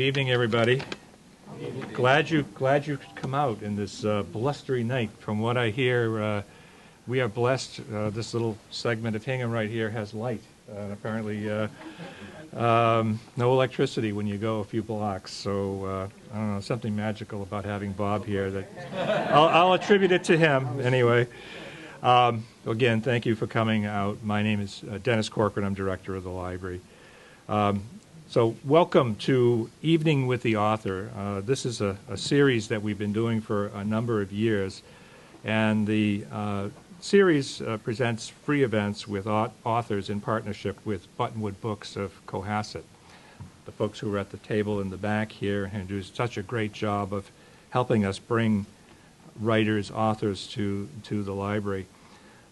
evening, everybody. Glad you could come out in this blustery night. From what I hear, we are blessed. This little segment of Hingham right here has light. Apparently, no electricity when you go a few blocks. So I don't know, something magical about having Bob here. That I'll attribute it to him anyway. Again, thank you for coming out. My name is Dennis Corcoran. I'm director of the library. So welcome to Evening with the Author. This is a series that we've been doing for a number of years, and the series presents free events with authors in partnership with Buttonwood Books of Cohasset. The folks who are at the table in the back here and do such a great job of helping us bring writers, authors to the library.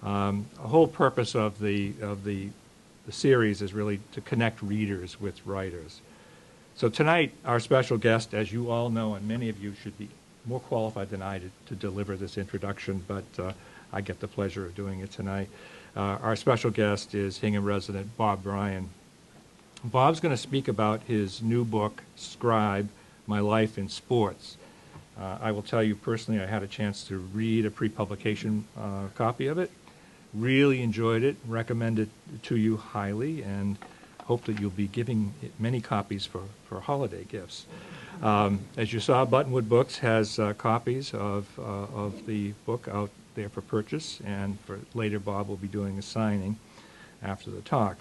A whole purpose of the series is really to connect readers with writers. So tonight, our special guest, as you all know, and many of you should be more qualified than I to deliver this introduction, but I get the pleasure of doing it tonight. Our special guest is Hingham resident Bob Bryan. Bob's going to speak about his new book, Scribe, My Life in Sports. I will tell you personally, I had a chance to read a pre-publication copy of it. Really enjoyed it, recommend it to you highly, and hope that you'll be giving it many copies for holiday gifts. As you saw, Buttonwood Books has copies of the book out there for purchase, and for later Bob will be doing a signing after the talk.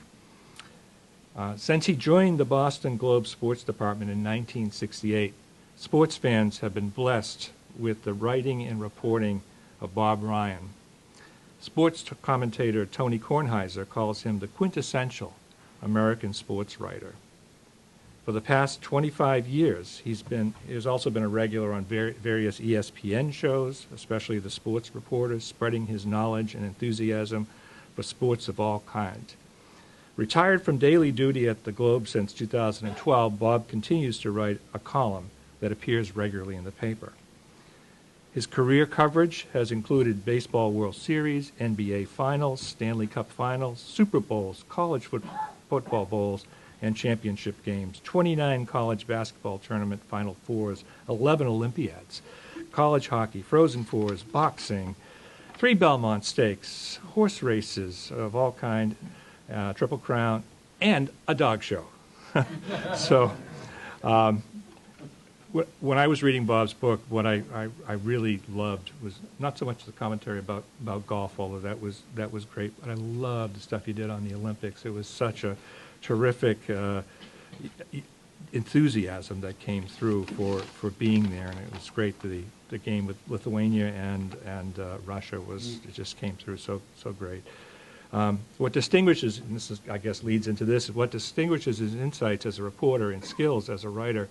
Since he joined the Boston Globe Sports Department in 1968, sports fans have been blessed with the writing and reporting of Bob Bryan. Sports commentator Tony Kornheiser calls him the quintessential American sports writer. For the past 25 years, he has also been a regular on various ESPN shows, especially The Sports Reporter, spreading his knowledge and enthusiasm for sports of all kinds. Retired from daily duty at the Globe since 2012, Bob continues to write a column that appears regularly in the paper. His career coverage has included Baseball World Series, NBA Finals, Stanley Cup Finals, Super Bowls, college football bowls, and championship games, 29 college basketball tournament Final Fours, 11 Olympiads, college hockey, Frozen Fours, boxing, 3 Belmont Stakes, horse races of all kind, Triple Crown, and a dog show. So, when I was reading Bob's book, what I really loved was not so much the commentary about golf, although that was great, but I loved the stuff he did on the Olympics. It was such a terrific enthusiasm that came through for being there, and it was great. The game with Lithuania and Russia it just came through so great. What distinguishes, and this is, I guess leads into this, what distinguishes his insights as a reporter and skills as a writer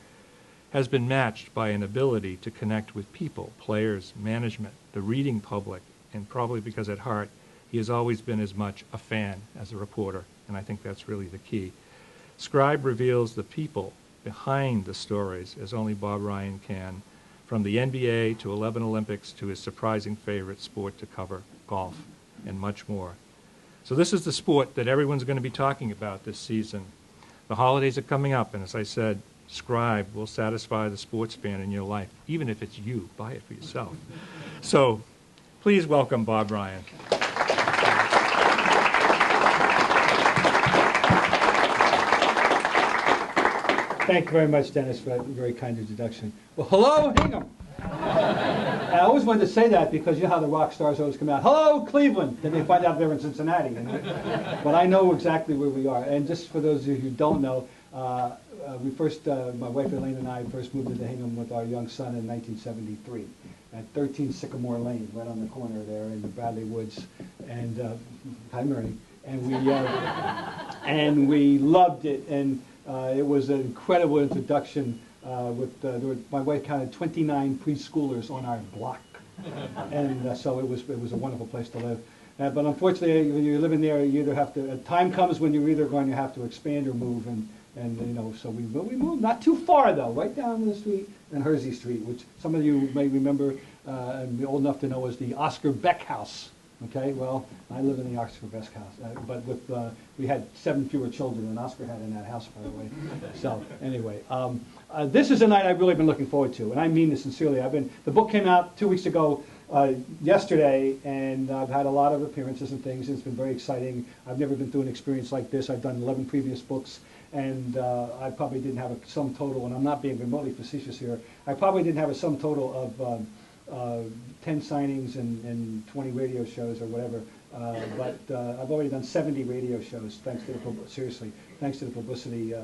has been matched by an ability to connect with people, players, management, the reading public, and probably because at heart he has always been as much a fan as a reporter, and I think that's really the key. Scribe reveals the people behind the stories as only Bob Bryan can, from the NBA to 11 Olympics to his surprising favorite sport to cover, golf, and much more. So this is the sport that everyone's going to be talking about this season. The holidays are coming up, and as I said, Scribe will satisfy the sports fan in your life, even if it's you. Buy it for yourself. So please welcome Bob Bryan. Thank you very much, Dennis, for that very kind introduction. Well, hello, Hingham. I always wanted to say that because you know how the rock stars always come out, hello, Cleveland, then they find out they're in Cincinnati. You know? But I know exactly where we are. And just for those of you who don't know, my wife Elaine and I first moved into Hingham with our young son in 1973 at 13 Sycamore Lane, right on the corner there in the Bradley Woods, and hi Myrnie, and we loved it, and it was an incredible introduction. My wife counted 29 preschoolers on our block, and so it was a wonderful place to live. But unfortunately, when you're living there, you either have to. A time comes when you're either going to have to expand or move, and you know, so we moved not too far though, right down the street in Hersey Street, which some of you may remember and be old enough to know as the Oscar Beck House Okay, well, I live in the Oxford Best house, but with, we had 7 fewer children than Oscar had in that house, by the way. So, anyway, this is a night I've really been looking forward to, and I mean this sincerely. The book came out 2 weeks ago yesterday, and I've had a lot of appearances and things. It's been very exciting. I've never been through an experience like this. I've done 11 previous books, and I probably didn't have a sum total, and I'm not being remotely facetious here, I probably didn't have a sum total of 10 signings and 20 radio shows or whatever. But I've already done 70 radio shows, thanks to the publicity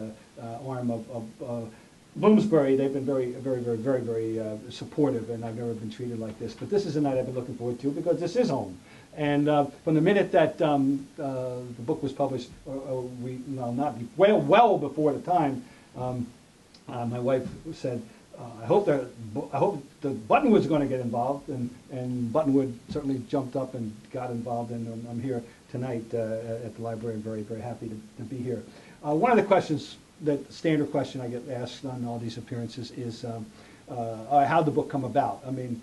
arm of Bloomsbury. They've been very supportive, and I've never been treated like this. But this is a night I've been looking forward to because this is home. And from the minute that the book was published, well before the time, my wife said, I hope the Buttonwood's going to get involved, and Buttonwood certainly jumped up and got involved, and I'm here tonight at the library. I'm very happy to be here. One of the questions, the standard question I get asked on all these appearances is, how'd the book come about? I mean,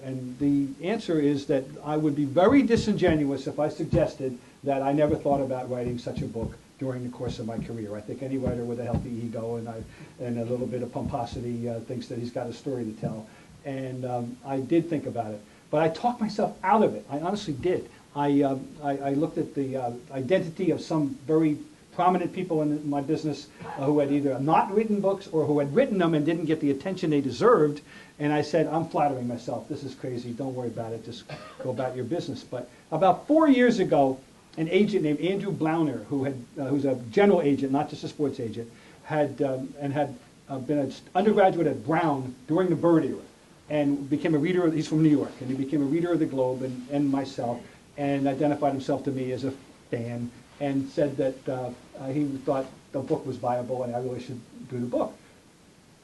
and the answer is that I would be very disingenuous if I suggested that I never thought about writing such a book during the course of my career. I think any writer with a healthy ego and a little bit of pomposity thinks that he's got a story to tell. And I did think about it, but I talked myself out of it. I honestly did. I looked at the identity of some very prominent people in my business who had either not written books or who had written them and didn't get the attention they deserved. And I said, I'm flattering myself. This is crazy. Don't worry about it. Just go about your business. But about 4 years ago, an agent named Andrew Blauner, who's a general agent, not just a sports agent, had been an undergraduate at Brown during the Bird era, and became a reader. He's from New York, and he became a reader of the Globe and myself, and identified himself to me as a fan, and said that he thought the book was viable and I really should do the book.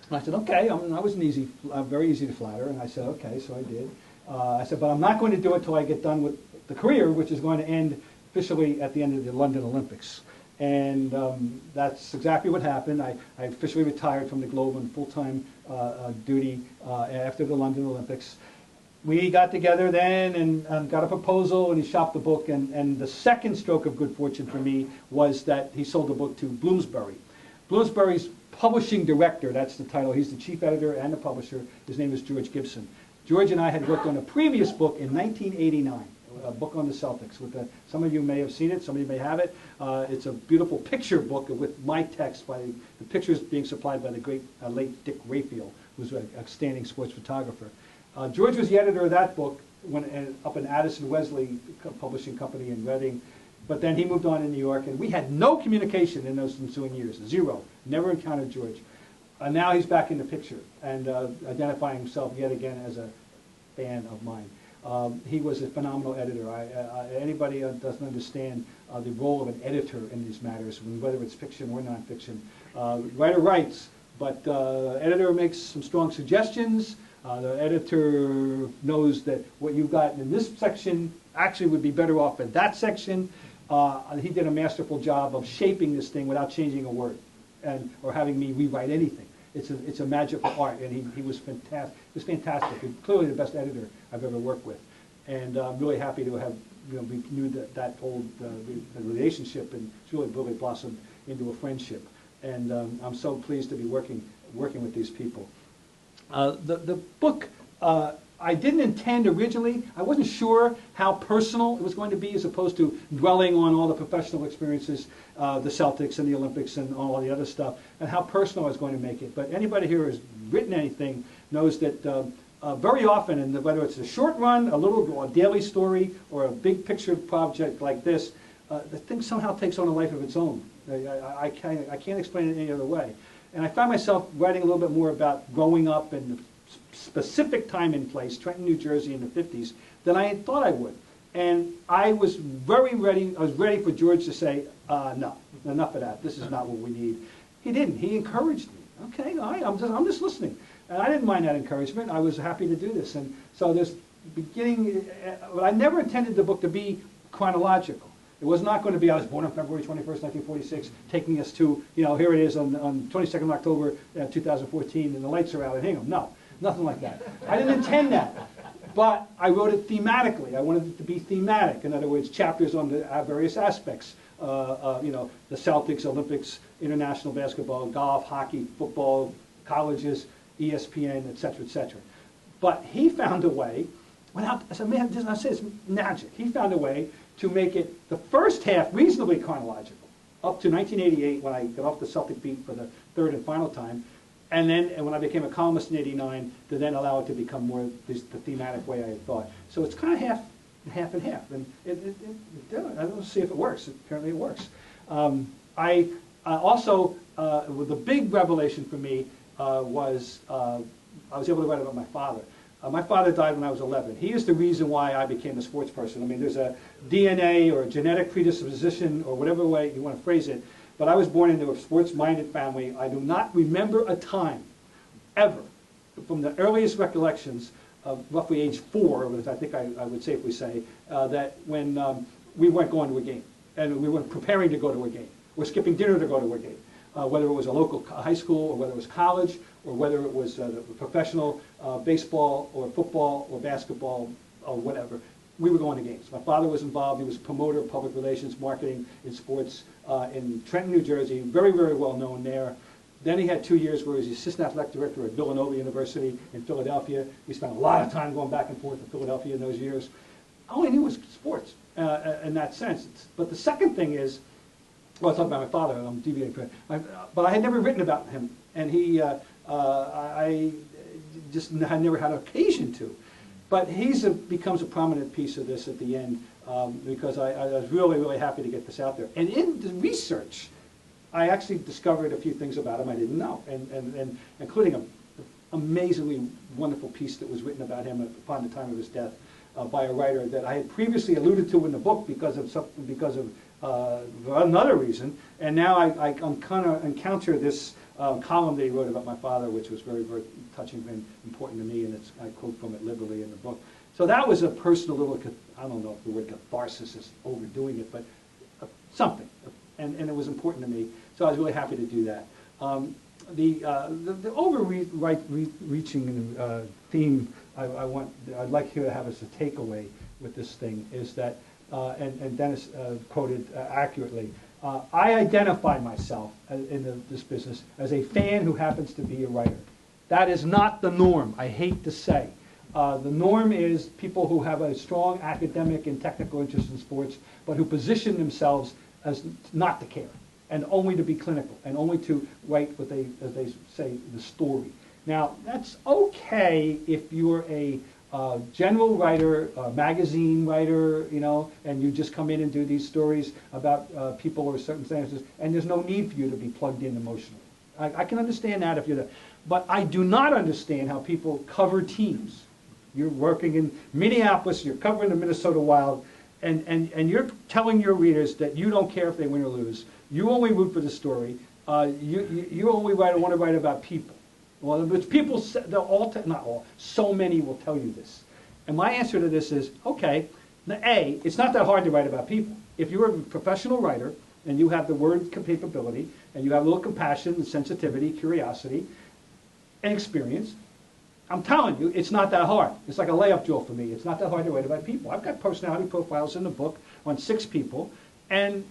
And I said, okay. I was very easy to flatter, and I said, okay, so I did. I said, but I'm not going to do it till I get done with the career, which is going to end officially at the end of the London Olympics. And that's exactly what happened. I officially retired from the Globe on full-time duty after the London Olympics. We got together then and got a proposal, and he shopped the book. And the second stroke of good fortune for me was that he sold the book to Bloomsbury. Bloomsbury's publishing director, that's the title, he's the chief editor and the publisher. His name is George Gibson. George and I had worked on a previous book in 1989. A book on the Celtics. Some of you may have seen it, some of you may have it. It's a beautiful picture book with my text, by the pictures being supplied by the great late Dick Rayfield, who was an outstanding sports photographer. George was the editor of that book up in Addison Wesley Publishing Company in Reading, but then he moved on in New York, and we had no communication in those ensuing years, zero. Never encountered George. Now he's back in the picture and identifying himself yet again as a fan of mine. He was a phenomenal editor. Anybody who doesn't understand the role of an editor in these matters, whether it's fiction or nonfiction. Writer writes, but editor makes some strong suggestions. The editor knows that what you've got in this section actually would be better off in that section. He did a masterful job of shaping this thing without changing a word or having me rewrite anything. It's a magical art, and he was fantastic. He was fantastic. Clearly the best editor I've ever worked with, and I'm really happy to have renewed that old relationship, and it's really blossomed into a friendship. And I'm so pleased to be working with these people. The book. I didn't intend originally, I wasn't sure how personal it was going to be as opposed to dwelling on all the professional experiences, the Celtics and the Olympics and all the other stuff, and how personal I was going to make it. But anybody here who has written anything knows that very often, and whether it's a short run, a daily story, or a big picture project like this, the thing somehow takes on a life of its own. I can't explain it any other way. And I find myself writing a little bit more about growing up and specific time and place, Trenton, New Jersey in the 50s, than I had thought I would. And I was very ready, I was ready for George to say, no, enough of that, this is not what we need. He didn't, he encouraged me. Okay, all right, I'm just listening. And I didn't mind that encouragement, I was happy to do this. And so this beginning, I never intended the book to be chronological. It was not going to be, I was born on February 21st, 1946, taking us to, here it is on 22nd of October 2014, and the lights are out at Hingham. No. Nothing like that. I didn't intend that. But I wrote it thematically. I wanted it to be thematic. In other words, chapters on the various aspects. You know, the Celtics, Olympics, international basketball, golf, hockey, football, colleges, ESPN, et cetera, et cetera. But he found a way, without, I said, man, I say it's magic. He found a way to make it the first half reasonably chronological, up to 1988 when I got off the Celtic beat for the third and final time. And then when I became a columnist in '89, to then allow it to become more the thematic way I had thought. So it's kind of half and half. And I don't see if it works. Apparently it works. I also, the big revelation for me was I was able to write about my father. My father died when I was 11. He is the reason why I became a sports person. I mean, there's a DNA or a genetic predisposition or whatever way you want to phrase it, but I was born into a sports-minded family. I do not remember a time, ever, from the earliest recollections of roughly age 4, which I think I would safely say, that when we weren't going to a game, and we weren't preparing to go to a game, or skipping dinner to go to a game, whether it was a local high school, or whether it was college, or whether it was professional baseball, or football, or basketball, or whatever. We were going to games. My father was involved. He was a promoter of public relations, marketing in sports in Trenton, New Jersey, very, very well known there. Then he had 2 years where he was the assistant athletic director at Villanova University in Philadelphia. We spent a lot of time going back and forth to Philadelphia in those years. All I knew was sports in that sense. But the second thing is, well, I talked about my father, and I'm deviating from it, but I had never written about him, and I just had never had occasion to. But he becomes a prominent piece of this at the end because I was really, really happy to get this out there. And in the research, I actually discovered a few things about him I didn't know, and including an amazingly wonderful piece that was written about him upon the time of his death by a writer that I had previously alluded to in the book because of another reason, and now I kind of encounter this column that he wrote about my father, which was very, very touching and important to me, and I quote from it liberally in the book. So that was a personal little, I don't know if the word catharsis is overdoing it, but something, and it was important to me, so I was really happy to do that. The overreaching theme I'd like you to have as a takeaway with this thing is that, and Dennis quoted accurately, I identify myself in this business as a fan who happens to be a writer. That is not the norm, I hate to say. The norm is people who have a strong academic and technical interest in sports, but who position themselves as not to care, and only to be clinical, and only to write what they, as they say, the story. Now, that's okay if you're a general writer, magazine writer, you know, and you just come in and do these stories about people or circumstances, and there's no need for you to be plugged in emotionally. I can understand that if you're there. But I do not understand how people cover teams. You're working in Minneapolis, you're covering the Minnesota Wild, and you're telling your readers that you don't care if they win or lose. You only root for the story. You only want to write about people. Well, but people, they'll all, not all, so many will tell you this. And my answer to this is, okay, A, it's not that hard to write about people. If you're a professional writer and you have the word capability and you have a little compassion and sensitivity, curiosity, and experience, I'm telling you, it's not that hard. It's like a layup drill for me. It's not that hard to write about people. I've got personality profiles in the book on 6 people, and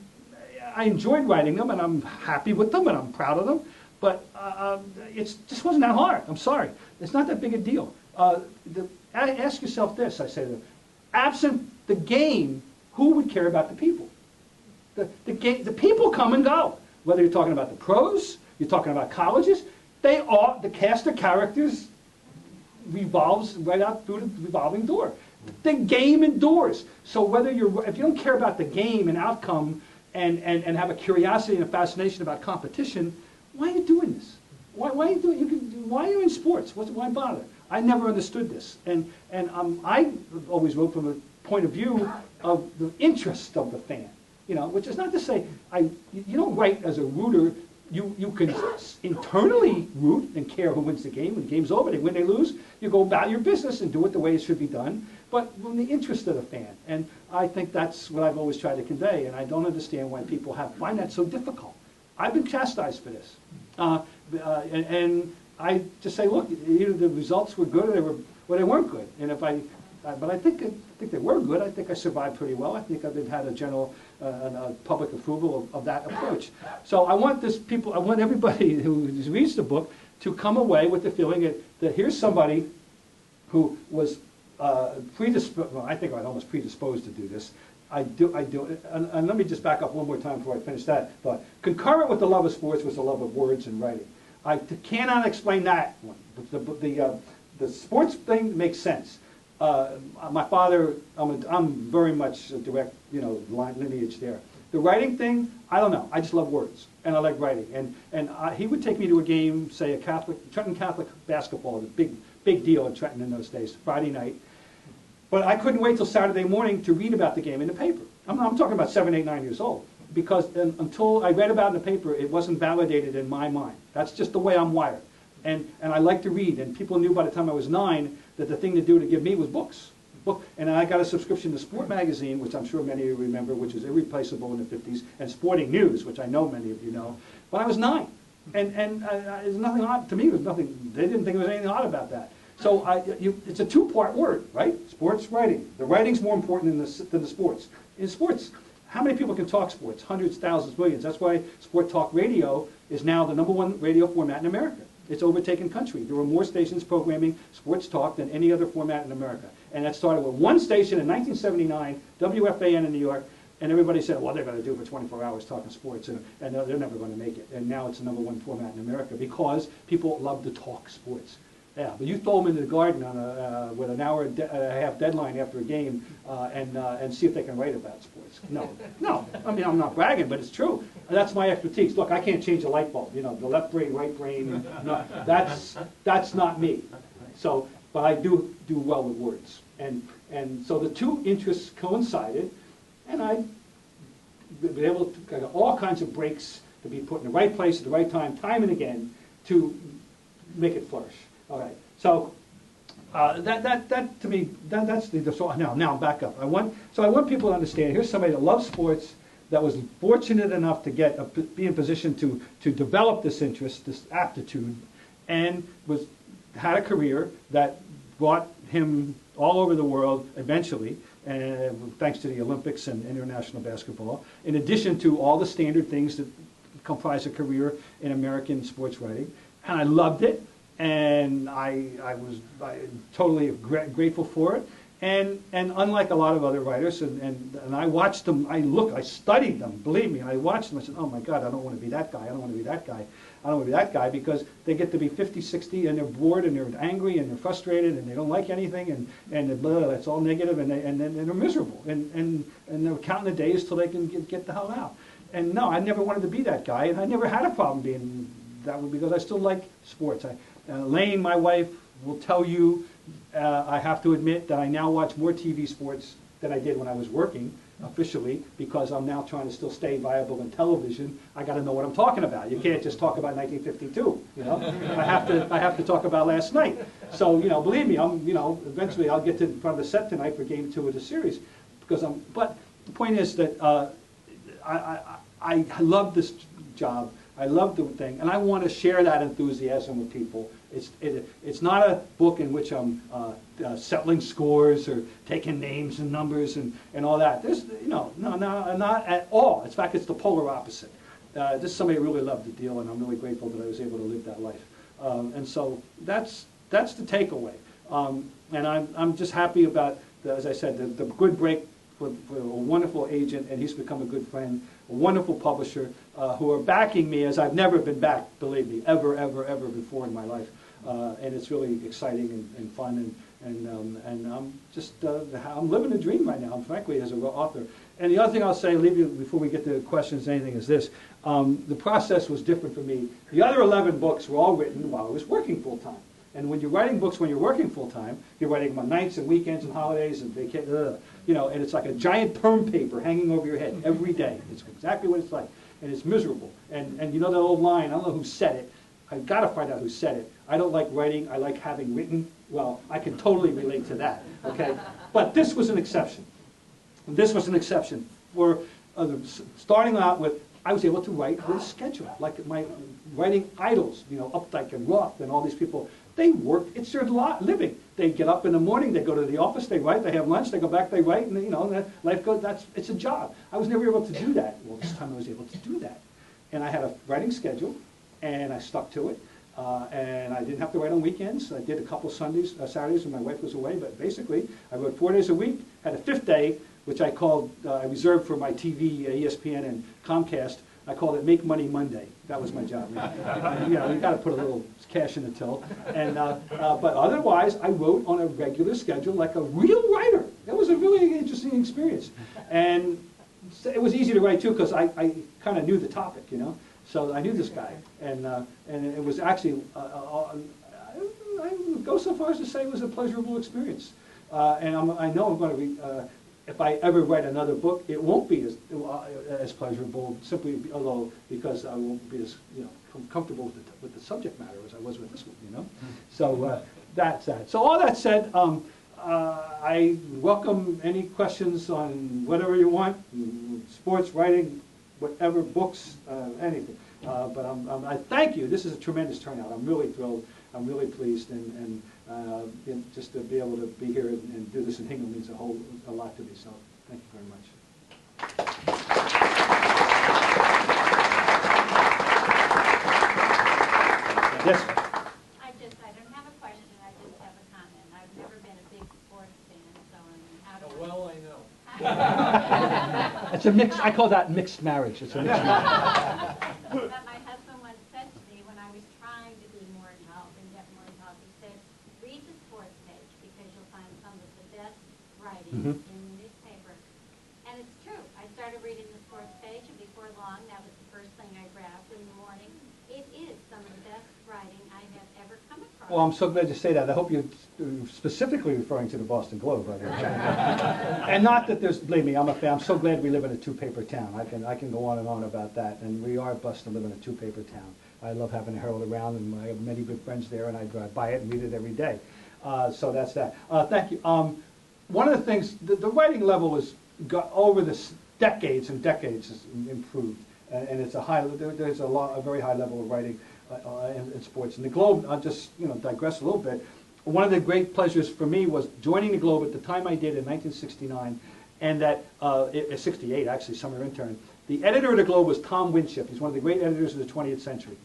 I enjoyed writing them, and I'm happy with them, and I'm proud of them. But it just wasn't that hard. I'm sorry. It's not that big a deal. Ask yourself this, I say to them. Absent the game, who would care about the people? The people come and go. Whether you're talking about the pros, you're talking about colleges, the cast of characters revolves right out through the revolving door. The game endures. So whether if you don't care about the game and outcome and have a curiosity and a fascination about competition, why are you doing this? Why are you doing? Why are you in sports? Why bother? I never understood this, and I always wrote from a point of view of the interest of the fan. You know, which is not to say you don't write as a rooter. You can internally root and care who wins the game. When the game's over, they win, they lose. You go about your business and do it the way it should be done, but from the interest of the fan. And I think that's what I've always tried to convey, and I don't understand why people find that so difficult. I've been chastised for this. And I just say, look, either the results were good or they weren't good. And if I But I think they were good. I think I survived pretty well. I think I've had a general public approval of that approach. So I want everybody who reads the book to come away with the feeling that here's somebody who was predisposed. Well, I think I'm almost predisposed to do this. I do, and let me just back up one more time before I finish that thought. Concurrent with the love of sports was the love of words and writing. I cannot explain that one. The sports thing makes sense. My father, I'm very much a direct, lineage there. The writing thing, I don't know. I just love words, and I like writing. And he would take me to a game, say a Trenton Catholic basketball, the big deal in Trenton in those days, Friday night. But I couldn't wait till Saturday morning to read about the game in the paper. I'm talking about 7, 8, 9 years old. Because until I read about it in the paper, it wasn't validated in my mind. That's just the way I'm wired. And I like to read. And people knew by the time I was 9 that the thing to do to give me was books. And I got a subscription to Sport Magazine, which I'm sure many of you remember, which was irreplaceable in the 50s, and Sporting News, which I know many of you know. But I was 9. And there's nothing odd. To me, there was nothing. They didn't think there was anything odd about that. So it's a two-part word, right? Sports, writing. The writing's more important than the sports. In sports, how many people can talk sports? Hundreds, thousands, millions. That's why Sport Talk Radio is now the #1 radio format in America. It's overtaken country. There were more stations programming sports talk than any other format in America. And that started with one station in 1979, WFAN in New York, and everybody said, well, they're going to do it for 24 hours talking sports, and they're never going to make it. And now it's the #1 format in America because people love to talk sports. Yeah, but you throw them into the garden on with an hour and a half deadline after a game and see if they can write about sports. No. I mean, I'm not bragging, but it's true. And that's my expertise. Look, I can't change a light bulb. The left brain, right brain. No, that's not me. So, but I do well with words. And so the two interests coincided, and I've been able to get all kinds of breaks to be put in the right place at the right time and again, to make it flourish. All right, so that to me, that's the so now back up. I want people to understand. Here's somebody that loves sports, that was fortunate enough to be in position to develop this interest, this aptitude, and had a career that brought him all over the world eventually, thanks to the Olympics and international basketball. In addition to all the standard things that comprise a career in American sports writing, and I loved it. And I was totally grateful for it. And unlike a lot of other writers, and I watched them, I studied them, believe me, and I watched them, I said, oh my God, I don't want to be that guy, I don't want to be that guy, I don't want to be that guy, because they get to be 50, 60, and they're bored, and they're angry, and they're frustrated, and they don't like anything, and blah, it's all negative, and they're miserable, and they're counting the days till they can get the hell out. And no, I never wanted to be that guy, and I never had a problem being that way, because I still like sports. Lane, my wife, will tell you, I have to admit that I now watch more TV sports than I did when I was working officially, because I'm now trying to still stay viable in television. I got to know what I'm talking about. You can't just talk about 1952. I have to talk about last night. So believe me, eventually I'll get to in front of the set tonight for Game 2 of the series, But the point is that I love this job. I love the thing, and I want to share that enthusiasm with people. It's not a book in which I'm settling scores or taking names and numbers and all that. There's no, not at all. In fact, it's the polar opposite. This is somebody who really loved the deal, and I'm really grateful that I was able to live that life. And so that's the takeaway. And I'm just happy about, as I said, the good break for a wonderful agent, and he's become a good friend, a wonderful publisher, who are backing me as I've never been backed, believe me, ever before in my life. And it's really exciting and fun, and I'm just, I'm living a dream right now, frankly, as an author. And the other thing I'll say, leave you before we get to questions, anything, is this. The process was different for me. The other 11 books were all written while I was working full-time. And when you're writing books when you're working full-time, you're writing them on nights and weekends and holidays and vacation, and it's like a giant perm paper hanging over your head every day. It's exactly what it's like. And it's miserable. And you know that old line, I don't know who said it. I've got to find out who said it. I don't like writing, I like having written. Well, I can totally relate to that, okay? But this was an exception. This was an exception. For starting out with, I was able to write with a schedule, like my writing idols, Updike and Roth and all these people. They work, it's their living. They get up in the morning, they go to the office, they write, they have lunch, they go back, they write, and life goes. It's a job. I was never able to do that. Well, this time I was able to do that, and I had a writing schedule, and I stuck to it. And I didn't have to write on weekends. I did a couple Saturdays when my wife was away, but basically I wrote 4 days a week, had a 5th day, which I called, I reserved for my TV, ESPN and Comcast. I called it Make Money Monday. That was my job. You got to put a little cash in the till. And, but otherwise, I wrote on a regular schedule like a real writer. That was a really interesting experience. And it was easy to write too because I kind of knew the topic, So I knew this guy, and it was actually, I would go so far as to say it was a pleasurable experience. And I know I'm going to if I ever write another book, it won't be as pleasurable, simply because I won't be as comfortable with the subject matter as I was with this one. So that's that. So all that said, I welcome any questions on whatever you want, sports, writing, whatever, books, anything. But I thank you. This is a tremendous turnout. I'm really thrilled. I'm really pleased, and just to be able to be here and do this in Hingham means a lot to me. So thank you very much. Yes. I don't have a question. I just have a comment. I've never been a big sports fan, so I'm out of. Well, I know. It's a mix. I call that mixed marriage. It's a mixed marriage. But my husband once said to me when I was trying to be more involved and get more involved, he said, read the sports page because you'll find some of the best writing in the newspaper. And it's true. I started reading the sports page, and before long, that was the first thing I grabbed in the morning. It is some of the best writing I have ever come across. Well, I'm so glad you say that. I hope you're specifically referring to the Boston Globe. And not that there's, believe me, I'm a fan. I'm so glad we live in a two-paper town. I can go on and on about that. And we are blessed to live in a two-paper town. I love having the Herald around, and I have many good friends there, and I drive by it and read it every day. So that's that. Thank you. One of the things, the writing level has got over the decades and decades has improved. And it's there's a very high level of writing in sports. And the Globe, I'll just digress a little bit. One of the great pleasures for me was joining the Globe at the time I did in 1969, and that 68 actually, summer intern. The editor of the Globe was Tom Winship. He's one of the great editors of the 20th century.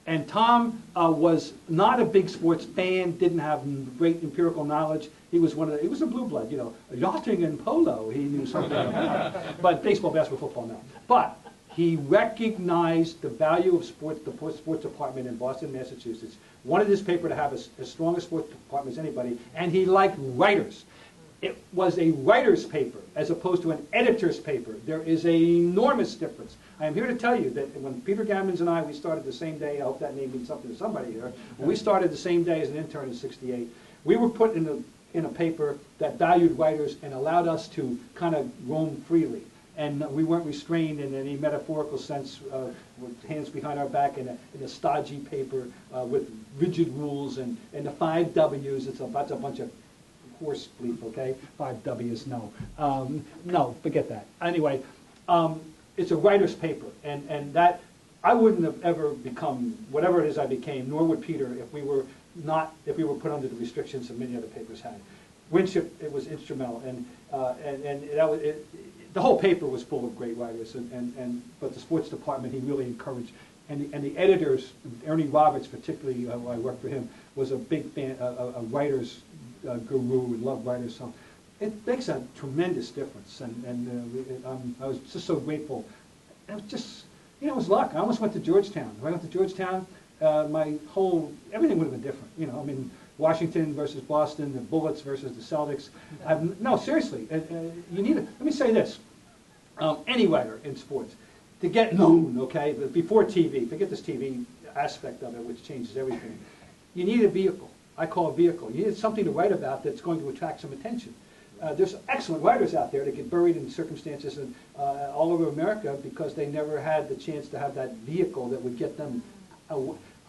And Tom was not a big sports fan, didn't have great empirical knowledge. He was he was a blue blood, yachting and polo. He knew something about, but baseball, basketball, football, no. But he recognized the value of sports, the sports department in Boston, Massachusetts. Wanted his paper to have as strong a sports department as anybody, and he liked writers. It was a writer's paper as opposed to an editor's paper. There is an enormous difference. I am here to tell you that when Peter Gammons and we started the same day, I hope that name means something to somebody here, when we started the same day as an intern in 68, we were put in a paper that valued writers and allowed us to kind of roam freely. And we weren't restrained in any metaphorical sense with hands behind our back in a stodgy paper with rigid rules and the 5 W's. That's a bunch of horse bleep, okay? 5 W's, no. No, forget that. Anyway, it's a writer's paper, and that I wouldn't have ever become whatever it is I became, nor would Peter if we were put under the restrictions that many other papers had. Winship, it was instrumental, and that was it. The whole paper was full of great writers, but the sports department he really encouraged, and the editors, Ernie Roberts particularly, who I worked for him, was a big fan, a writer's guru, and loved writers. So it makes a tremendous difference, and I was just so grateful. And it was just, it was luck. I almost went to Georgetown. If I went to Georgetown, everything would have been different. Washington versus Boston, the Bullets versus the Celtics. No, seriously, you need it. Let me say this. Any writer in sports, to get known, okay, but before TV, forget this TV aspect of it, which changes everything. You need a vehicle. I call it a vehicle. You need something to write about that's going to attract some attention. There's excellent writers out there that get buried in circumstances all over America because they never had the chance to have that vehicle that would get them.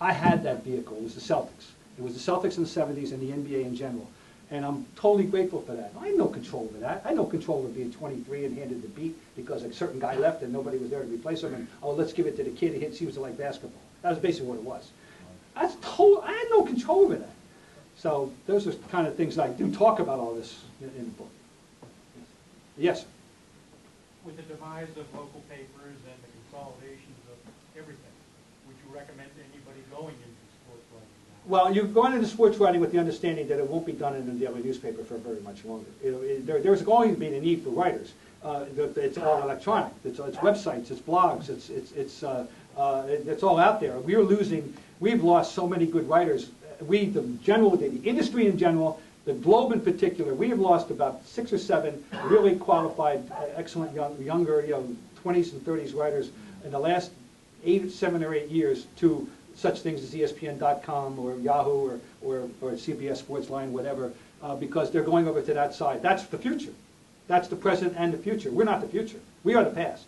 I had that vehicle. It was the Celtics. It was the Celtics in the 70s and the NBA in general. And I'm totally grateful for that. I had no control over that. I had no control over being 23 and handed the beat because a certain guy left and nobody was there to replace him. And, let's give it to the kid. He seems to like basketball. That was basically what it was. I had no control over that. So those are kind of things I do talk about all this in the book. Yes, sir. With the demise of local papers and the consolidations of everything, would you recommend anybody going into sports writing now? Well, you're going into sports writing with the understanding that it won't be done in a daily newspaper for very much longer. There's going to be a need for writers. It's all electronic. It's websites. It's blogs. It's all out there. We've lost so many good writers. The industry in general, the globe in particular, we have lost about 6 or 7 really qualified, excellent younger, 20s and 30s writers in the last 7 or 8 years to such things as ESPN.com or Yahoo or CBS Sportsline, whatever, because they're going over to that side. That's the future. That's the present and the future. We're not the future. We are the past.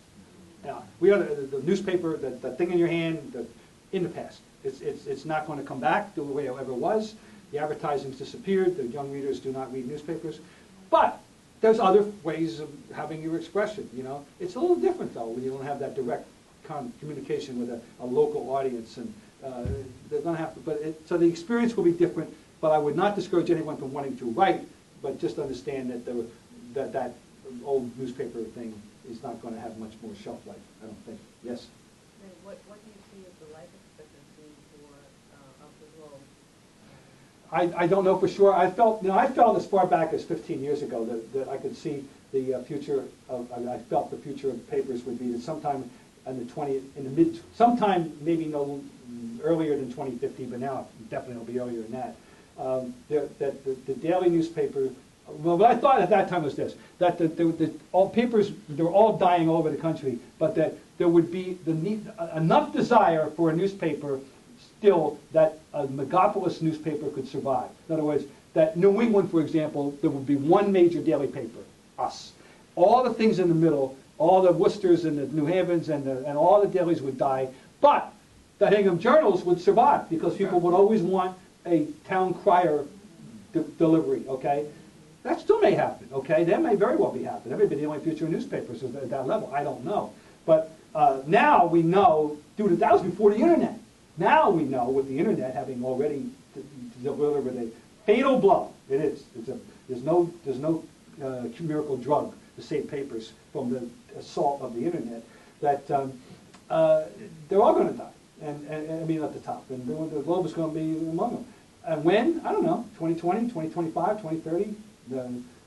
We are the newspaper, the thing in your hand, in the past. It's not going to come back the way it ever was. The advertising's disappeared. The young readers do not read newspapers. But there's other ways of having your expression, It's a little different, though, when you don't have that direct communication with a local audience. And they're going to have to, so the experience will be different, but I would not discourage anyone from wanting to write, but just understand that that old newspaper thing is not going to have much more shelf life, I don't think. Yes? And what do you see as the life expectancy of the globe? I don't know for sure. I felt as far back as 15 years ago that I could see the future of. I felt the future of papers would be that sometime sometime maybe no earlier than 2050, but now definitely it'll be earlier than that. That the daily newspaper. Well, what I thought at that time was this: that all papers, they were all dying all over the country, but that there would be enough desire for a newspaper still that a megapolis newspaper could survive. In other words, that New England, for example, there would be one major daily paper, us. All the things in the middle, all the Worcesters and the New Havens and all the dailies would die, but the Hingham journals would survive because people would always want a town crier delivery, okay? That still may happen, okay? That may very well be happening. That may be the only future of newspapers at that level. I don't know. But now we know, that was before the internet. Now we know with the internet having already delivered a fatal blow. It is. There's no miracle drug to save papers from the assault of the internet. That they're all going to die. And I mean at the top. And the globe is going to be among them. And when? I don't know. 2020, 2025, 2030.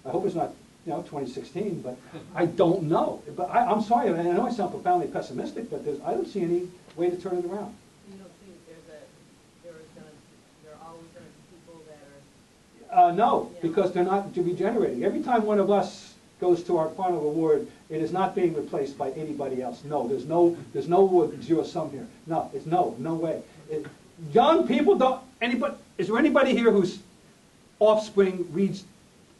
I hope it's not 2016, but I don't know. But I'm sorry, I know I sound profoundly pessimistic, but I don't see any way to turn it around. You don't see there are always going to be people that are... No, because they're not to be generating. Every time one of us goes to our final award, it is not being replaced by anybody else. No, there's no zero sum here. No, it's no way. Young people don't, is there anybody here whose offspring reads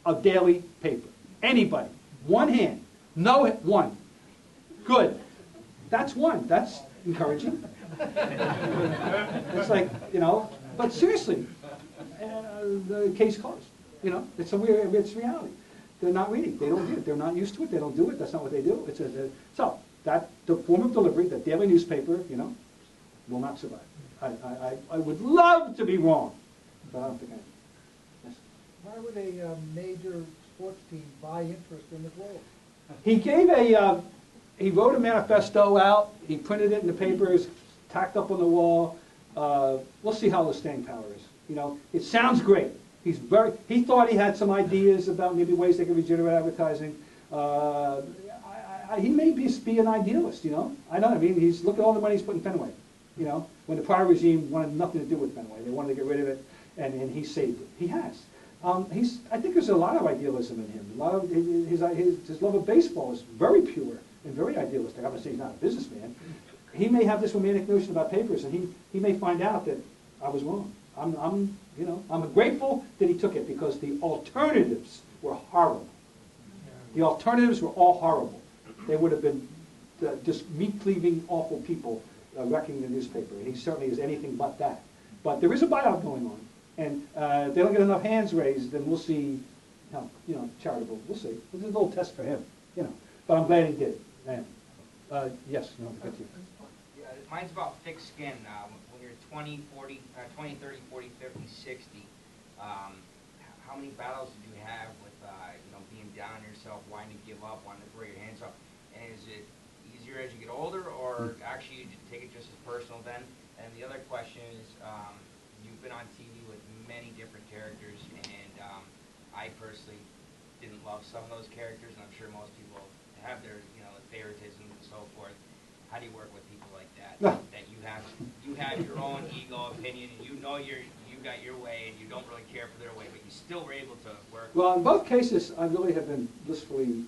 a daily paper? Anybody? One hand. No, one. Good. That's one. That's encouraging. It's like, but seriously, the case closed. It's reality. They're not reading. They don't read it. They're not used to it. They don't do it. That's not what they do. So the form of delivery, the daily newspaper, will not survive. I would love to be wrong, but I don't think I am. Yes. Why would a major sports team buy interest in the Globe? He wrote a manifesto out. He printed it in the papers, tacked up on the wall. We'll see how the staying power is. It sounds great. He thought he had some ideas about maybe ways they could regenerate advertising. He may be an idealist. I know. I mean, look at all the money he's put in Fenway. When the prior regime wanted nothing to do with Fenway, they wanted to get rid of it, and he saved it. He has. I think there's a lot of idealism in him. A lot of his love of baseball is very pure and very idealistic. I'm not saying he's not a businessman. He may have this romantic notion about papers, and he may find out that I was wrong. I'm grateful that he took it because the alternatives were horrible. The alternatives were all horrible. They would have been just meat-cleaving, awful people wrecking the newspaper, and he certainly is anything but that. But there is a buyout going on, and if they don't get enough hands raised, then we'll see, charitable, we'll see. This is a little test for him, But I'm glad he did it. Yes, good to you. Yeah, mine's about thick skin. When you're 20, 30, 40, 50, 60, how many battles did you have with, being down on yourself, wanting to give up, wanting to throw your hands up? And is it easier as you get older, or actually you take it just as personal then? And the other question is, you've been on TV with many different characters, and I personally didn't love some of those characters, and I'm sure most people have their, favoritism and so forth. How do you work with people like that? That you have your own ego, opinion, and you got your way, and you don't really care for their way, but you still were able to work. Well, in both cases, I really have been blissfully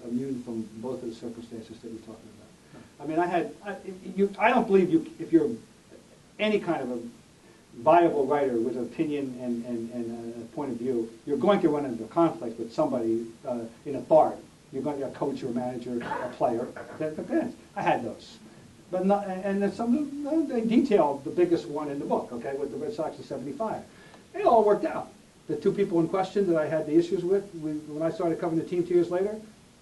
immune from both of the circumstances that you're talking about. I mean, I don't believe if you're any kind of a viable writer with an opinion and a point of view, you're going to run into conflict with somebody in authority. You're going to be a coach or a manager, a player. That depends. I had those. But not, and then some, they detailed the biggest one in the book, okay, with the Red Sox in '75. It all worked out. The two people in question that I had the issues with, when I started covering the team 2 years later,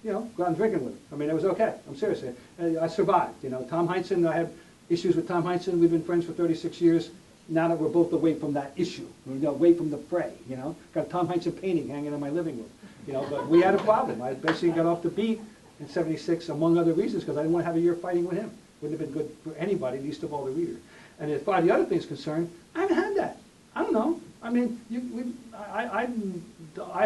go out and drinking with them. I mean, it was okay. I'm serious. I survived. Tom Heinsohn, I had issues with Tom Heinsohn. We've been friends for 36 years. Now that we're both away from that issue, away from the fray, Got a Tom Heinsohn painting hanging in my living room, but we had a problem. I basically got off the beat in '76, among other reasons, because I didn't want to have a year fighting with him. Wouldn't have been good for anybody, least of all the reader. And as far as the other things concerned, I haven't had that. I don't know. I mean, I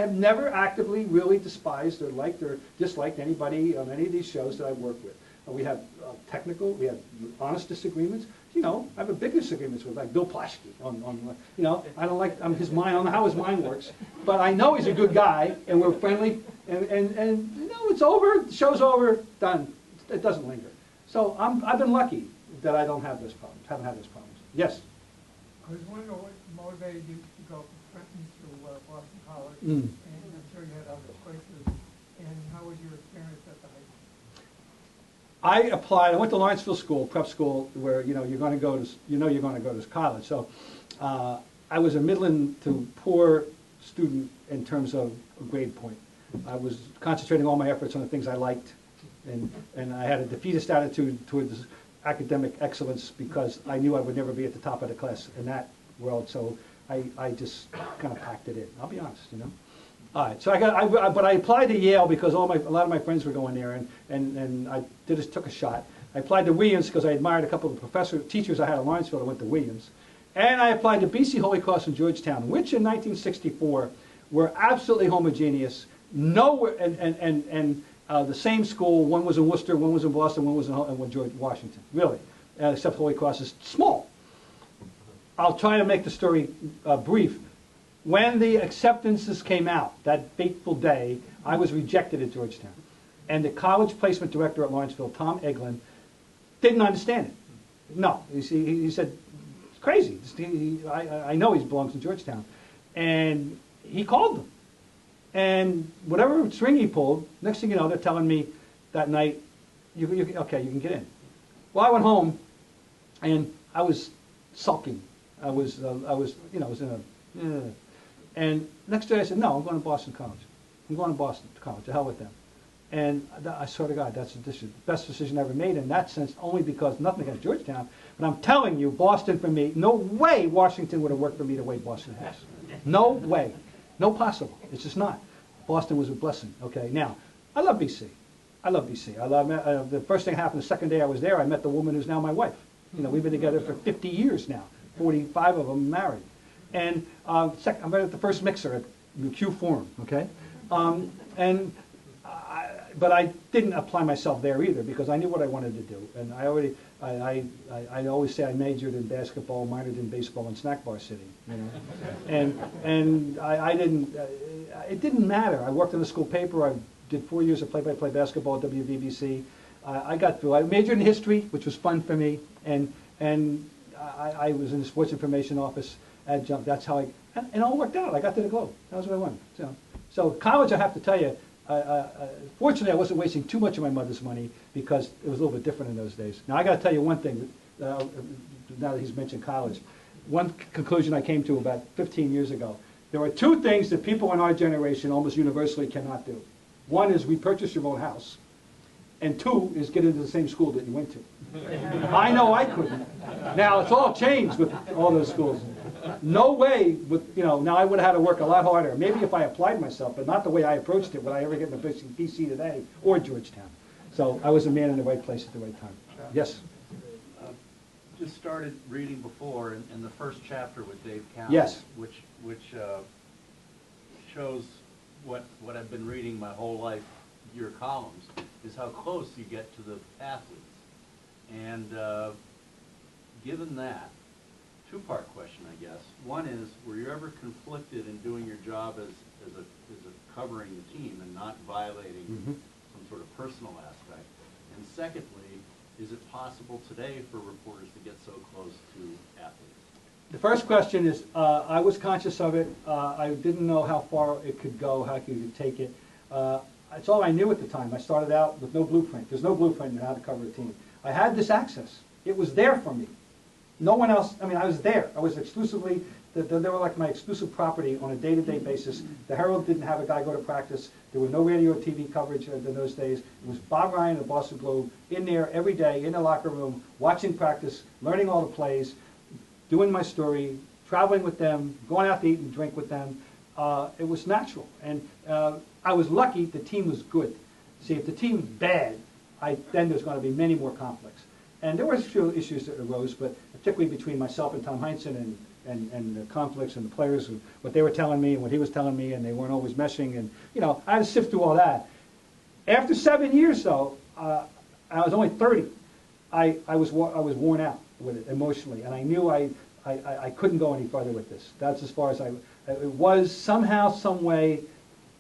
have never actively really despised or liked or disliked anybody on any of these shows that I work with. We have we have honest disagreements. I have a big disagreements with, like Bill Plaschke I don't like his mind. I don't know how his mind works, but I know he's a good guy, and we're friendly. And it's over. The show's over. Done. It doesn't linger. So I've been lucky that I don't have those problems. Haven't had those problems. Yes. I was wondering what motivated you to go from Trenton to Boston College, and I'm sure you had other choices. And how was your experience at the high school? I applied. I went to Lawrenceville School, prep school, where you're going to go to you're going to go to college. So I was a middling to poor student in terms of a grade point. I was concentrating all my efforts on the things I liked, and I had a defeatist attitude towards academic excellence because I knew I would never be at the top of the class in that world. So I just kind of packed it in. I'll be honest, All right, so but I applied to Yale because a lot of my friends were going there, and I took a shot. I applied to Williams because I admired a couple of teachers I had at Lawrenceville that went to Williams. And I applied to BC Holy Cross in Georgetown, which in 1964 were absolutely homogeneous. Nowhere, and the same school, one was in Worcester, one was in Boston, one was in George Washington, really, except Holy Cross is small. I'll try to make the story brief. When the acceptances came out, that fateful day, I was rejected at Georgetown. And the college placement director at Lawrenceville, Tom Eglin, didn't understand it. No, he said, it's crazy. I know he belongs in Georgetown. And he called them. And whatever string he pulled, next thing you know, they're telling me that night, okay, you can get in. Well, I went home, and I was sulking. I was in a, and next day I said, no, I'm going to Boston College. I'm going to Boston College, to hell with them. And I swear to God, that's the best decision I ever made in that sense, only because nothing against Georgetown. But I'm telling you, Boston for me, no way Washington would have worked for me the way Boston has. No way. No possible. It's just not. Boston was a blessing. Okay, now, I love BC. I love BC. I love the first thing happened the second day I was there, I met the woman who's now my wife. We've been together for 50 years now, 45 of them married. And I'm right at the first mixer at Q Forum, okay? But I didn't apply myself there either because I knew what I wanted to do. And I always say I majored in basketball, minored in baseball, and snack bar sitting, And I didn't, it didn't matter. I worked in the school paper. I did 4 years of play-by-play basketball at WVBC. I got through. I majored in history, which was fun for me, and I was in the sports information office adjunct. That's how and it all worked out. I got to the Globe. That was what I wanted. So college, I have to tell you, fortunately, I wasn't wasting too much of my mother's money because it was a little bit different in those days. Now, I got to tell you one thing. Now that he's mentioned college, one conclusion I came to about 15 years ago. There are two things that people in our generation almost universally cannot do. One is repurchase your own house, and two is get into the same school that you went to. I know I couldn't. Now, it's all changed with all those schools. No way with, now I would have had to work a lot harder. Maybe if I applied myself, but not the way I approached it, would I ever get in the PC today or Georgetown. So I was a man in the right place at the right time. Yes? Just started reading before in the first chapter with Dave Cowan. Yes. Which shows what I've been reading my whole life, your columns, is how close you get to the athletes. And given that, two-part question, I guess. One is, were you ever conflicted in doing your job as a covering the team and not violating some sort of personal aspect? And secondly, is it possible today for reporters to get so close to athletes? The first question is, I was conscious of it. I didn't know how far it could go, how you could take it. It's all I knew at the time. I started out with no blueprint. There's no blueprint on how to cover a team. I had this access. It was there for me. No one else, I was there. I was exclusively, they were like my exclusive property on a day-to-day basis. The Herald didn't have a guy go to practice. There was no radio or TV coverage in those days. It was Bob Ryan and the Boston Globe in there every day, in the locker room, watching practice, learning all the plays, doing my story, traveling with them, going out to eat and drink with them. It was natural. And I was lucky the team was good. See, if the team's bad, then there's going to be many more conflicts. And there were a few issues that arose, but particularly between myself and Tom Heinsohn and the conflicts and the players, and what they were telling me and what he was telling me, and they weren't always meshing. And, I had to sift through all that. After 7 years, though, I was only 30. I was worn out with it emotionally, and I knew I couldn't go any further with this. That's as far as it was somehow, some way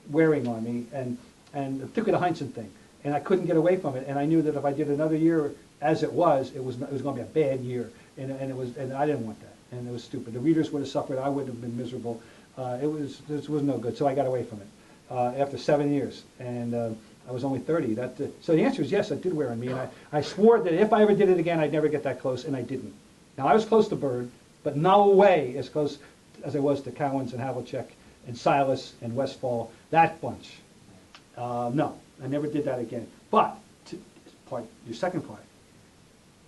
wearing on me, and particularly the Heinsohn thing. And I couldn't get away from it, and I knew that if I did another year as it was going to be a bad year, and I didn't want that, and it was stupid. The readers would have suffered. I would have been miserable. This was no good, so I got away from it after 7 years, and I was only 30. So the answer is yes, it did wear on me, and I swore that if I ever did it again, I'd never get that close, and I didn't. Now I was close to Bird, but no way as close as I was to Cowens and Havlicek and Silas and Westfall, that bunch. No, I never did that again. But your second part.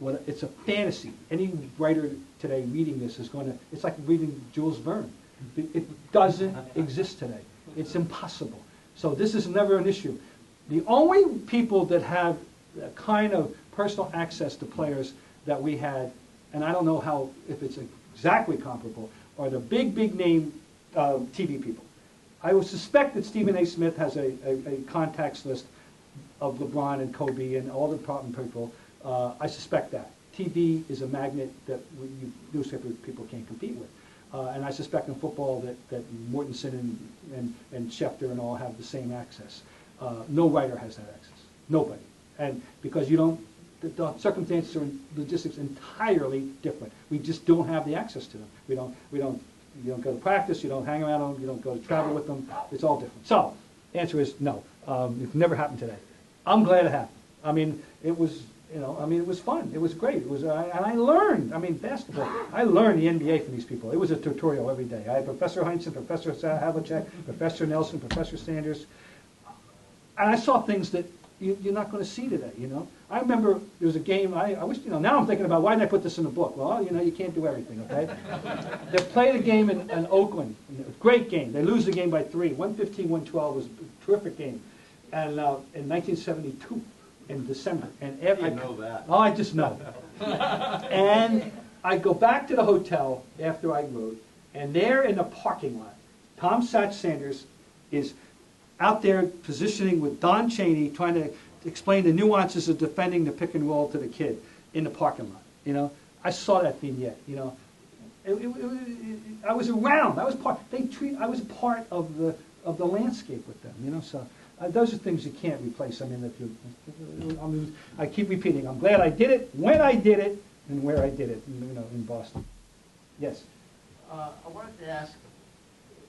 Well, it's a fantasy. Any writer today reading this it's like reading Jules Verne. It doesn't exist today. It's impossible. So this is never an issue. The only people that have a kind of personal access to players that we had, and I don't know if it's exactly comparable, are the big name TV people. I would suspect that Stephen A. Smith has a contacts list of LeBron and Kobe and all the important people. I suspect that. TV is a magnet that newspaper people can't compete with. And I suspect in football that Mortensen and Schefter and all have the same access. No writer has that access. Nobody. And because the circumstances and logistics entirely different. We just don't have the access to them. You don't go to practice, you don't hang around them, you don't go to travel with them. It's all different. So, the answer is no. It never happened today. I'm glad it happened. It was fun. It was great. And I learned. Basketball. I learned the NBA from these people. It was a tutorial every day. I had Professor Heinsohn, Professor Havlicek, Professor Nelson, Professor Sanders, and I saw things that you're not going to see today. I remember there was a game. I wish. Now I'm thinking about why didn't I put this in the book? Well, you can't do everything. Okay. They played a game in Oakland. Great game. They lose the game by 3. 115-112 was a terrific game. And in 1972. In December. And you know that. Oh, I just know. And I go back to the hotel after I wrote, and there in the parking lot, Tom Sanders is out there positioning with Don Chaney, trying to explain the nuances of defending the pick and roll to the kid in the parking lot. I saw that vignette. I was around. I was part. I was part of the landscape with them. So. Those are things you can't replace. I keep repeating. I'm glad I did it, when I did it, and where I did it. In Boston. Yes. I wanted to ask,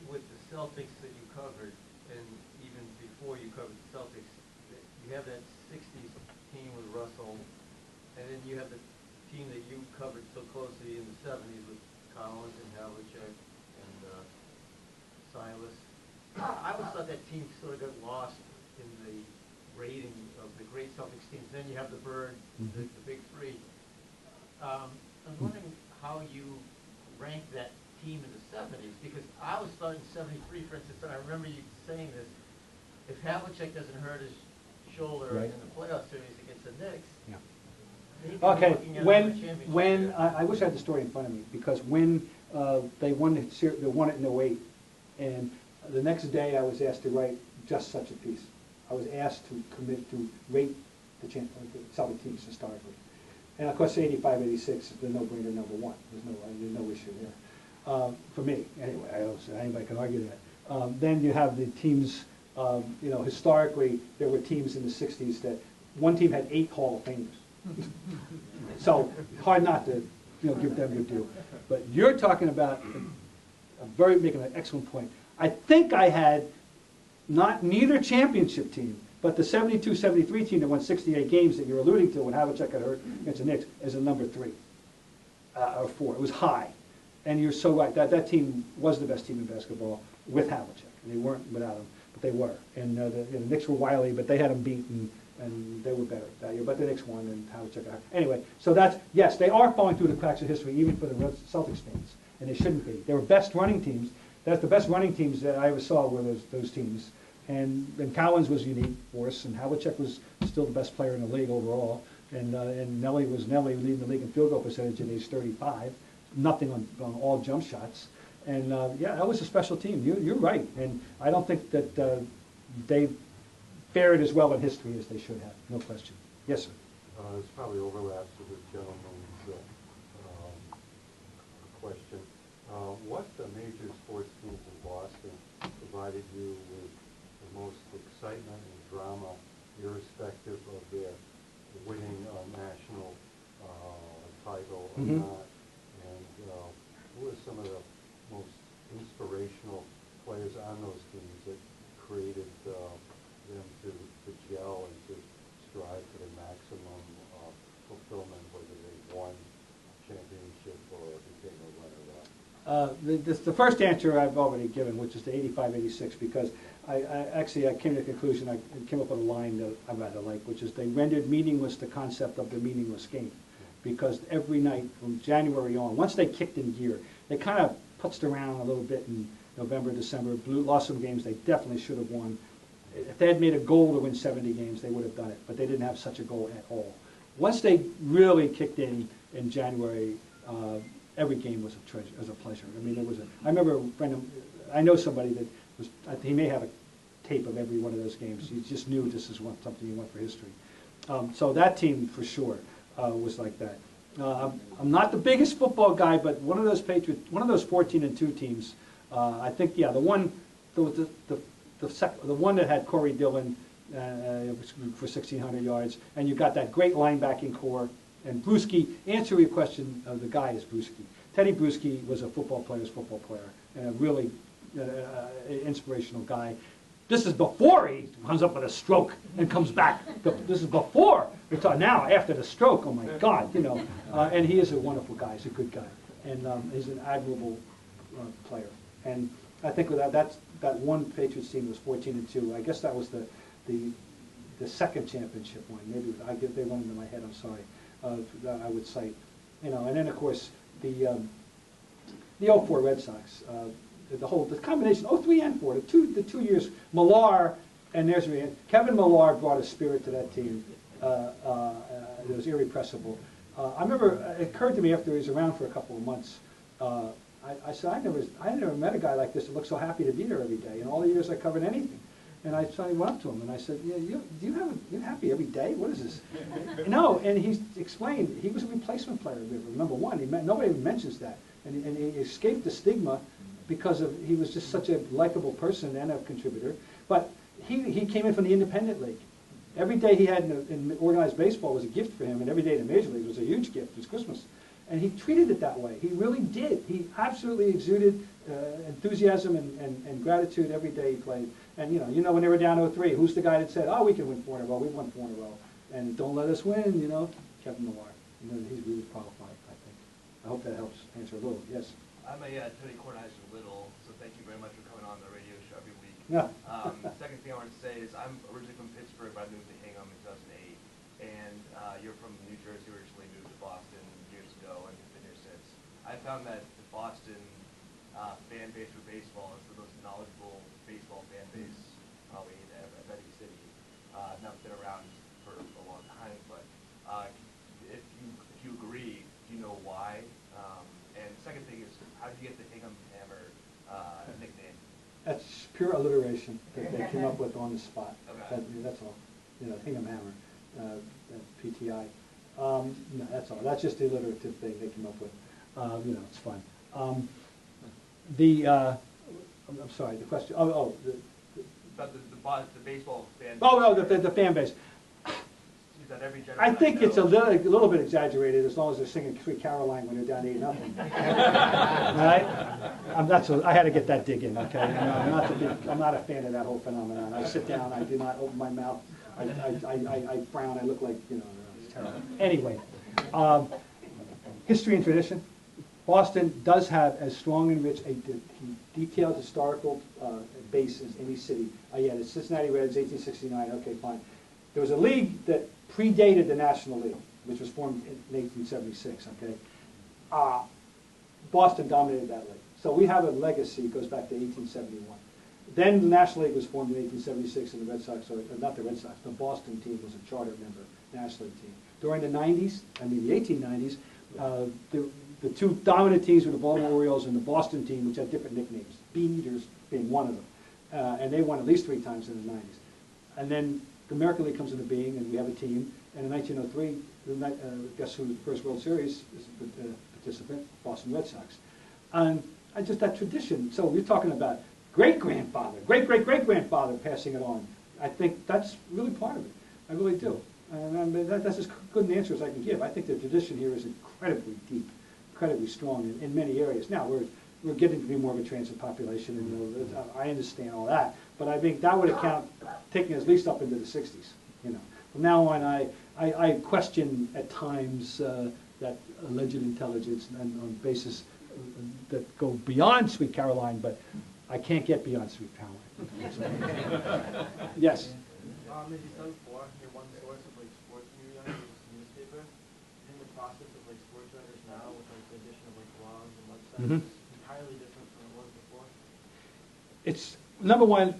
with the Celtics that you covered, and even before you covered the Celtics, you have that '60s team with Russell, and then you have the team that you covered so closely in the '70s with Collins and Havlicek and Silas. I always thought that team sort of got lost in the rating of the great Celtics teams. Then you have the Bird, the big three. I'm wondering how you rank that team in the '70s, because I was starting '73, for instance, and I remember you saying this, if Havlicek doesn't hurt his shoulder Right. in the playoff series against the Knicks, Yeah. they'd be Okay, looking at another championship when, here. I wish I had the story in front of me, because when they won it in '08, and the next day I was asked to write just such a piece. I was asked to commit to rate the Celtic teams historically. And of course, '85, '86 is the no-brainer #1. There's no issue there. For me, anyway, I don't say anybody can argue that. Then you have the teams, you know, historically, there were teams in the '60s that, one team had 8 Hall of Famers. So, hard not to, you know, give them good due. But you're talking about making an excellent point. I think I had neither championship team, but the '72-'73 team that won 68 games that you're alluding to when Havlicek got hurt against the Knicks as a number 3 or 4. It was high. And you're so right, that team was the best team in basketball with Havlicek. And they weren't without him, but they were. And the Knicks were wily, but they had them beaten, and they were better that year. But the Knicks won, and Havlicek got hurt. Anyway, so that's, yes, they are falling through the cracks of history, even for the Celtics fans. And they shouldn't be. They were best running teams. That's the best running teams that I ever saw were those teams. And Collins was unique for us, and Havlicek was still the best player in the league overall. And Nelly was leading the league in field goal percentage at age 35. Nothing on all jump shots. And yeah, that was a special team. You're right. And I don't think that they fared as well in history as they should have. No question. Yes, sir. There's probably overlaps with this gentleman's question. What major sports teams in Boston provided you with the most excitement and drama, irrespective of their winning a national title or not? And who are some of the most inspirational players on those teams that created them to gel and to strive for the maximum fulfillment, whether they won a championship or became a runner-up? The first answer I've already given, which is the '85-'86, because I came to the conclusion, I came up with a line that I rather like, which is they rendered meaningless the concept of the meaningless game. Because every night from January on, once they kicked in gear, they kind of putzed around a little bit in November, December, lost some games they definitely should have won. If they had made a goal to win 70 games, they would have done it, but they didn't have such a goal at all. Once they really kicked in January, every game was a pleasure. I mean, I remember a friend I know somebody that he may have a tape of every one of those games. You just knew this is something you want for history. So that team, for sure, was like that. I'm not the biggest football guy, but one of those 14-2 teams, I think, yeah, the one that had Corey Dillon for 1,600 yards, and you got that great linebacking core. And Bruschi, answer your question, the guy is Bruschi. Teddy Bruschi was a football player's football player, and a really inspirational guy. This is before he comes up with a stroke and comes back. This is before. We're talking now, after the stroke, oh my God, you know. And he is a wonderful guy. He's a good guy. And he's an admirable player. And I think that one Patriots team was 14-2. I guess that was the second championship one. Maybe they won into my head, I'm sorry. That I would cite. You know, and then of course the 04 Red Sox. The combination, 03 and 4, the 2 years, Millar, and Kevin Millar brought a spirit to that team that was irrepressible. I remember it occurred to me after he was around for a couple of months. I said, I never met a guy like this that looked so happy to be there every day. In all the years I covered anything. And I suddenly went up to him and I said, yeah, you're happy every day? What is this? No, and he explained he was a replacement player. Number one, nobody even mentions that. And he escaped the stigma because he was just such a likable person and a contributor. But he came in from the independent league. Every day he had in organized baseball was a gift for him, and every day in the major league was a huge gift. It was Christmas. And he treated it that way. He really did. He absolutely exuded enthusiasm and gratitude every day he played. And you know when they were down 0-3, who's the guy that said, "Oh, we can win 4 in a row. We've won 4 in a row, and don't let us win." You know, Kevin Millar. You know, he's really qualified, I think. I hope that helps answer a little. Yes. I'm a Tony Kornheiser Little, so thank you very much for coming on the radio show every week. Yeah. Second thing I wanted to say is I'm originally from Pittsburgh, but I moved to Hingham in 2008, and you're from New Jersey, originally moved to Boston years ago, and have been here since. I found that the Boston fan base for baseball. It's the most knowledgeable baseball fan base probably in any city. Not been around for a long time, but if you agree, do you know why? And the second thing is, how did you get the Hingham Hammer nickname? That's pure alliteration that they came up with on the spot. Okay. That's all. You know, Hingham Hammer, PTI. No, that's all. That's just the alliterative thing they came up with. You know, it's fun. I'm sorry, the question, About the baseball fan base. oh, no, the fan base. Is that every I generation? think it's a little bit exaggerated as long as they're singing Sweet Caroline when they're down 8-0. Right? I had to get that dig in, okay? I'm not a fan of that whole phenomenon. I sit down, I do not open my mouth, I frown, I look like, you know, it's terrible. Anyway, history and tradition. Boston does have as strong and rich a detailed historical base as any city. Yeah, the Cincinnati Reds, 1869, okay, fine. There was a league that predated the National League, which was formed in 1876, okay? Boston dominated that league. So we have a legacy that goes back to 1871. Then the National League was formed in 1876, and the Red Sox, or not the Red Sox, the Boston team was a charter member National League team. During the 90s, I mean the 1890s, the two dominant teams were the Baltimore Orioles and the Boston team, which had different nicknames, Bean Eaters being one of them. And they won at least 3 times in the 90s. And then the American League comes into being, and we have a team. And in 1903, guess who the first World Series is a participant? Boston Red Sox. And just that tradition. So we're talking about great-grandfather, great-great-great-grandfather passing it on. I think that's really part of it. I really do. And that's as good an answer as I can give. I think the tradition here is incredibly deep, incredibly strong in many areas. Now, we're getting to be more of a transit population, and you know, I understand all that. But I think that would account taking us at least up into the 60s. You know, from now on, I question at times that alleged intelligence and on basis that go beyond Sweet Caroline, but I can't get beyond Sweet Caroline. Yes. As you said before, you're one source of like sports news on your newspaper. In the process of like sports writers now, with like the addition of like blogs and websites, entirely different from it was before. It's number one.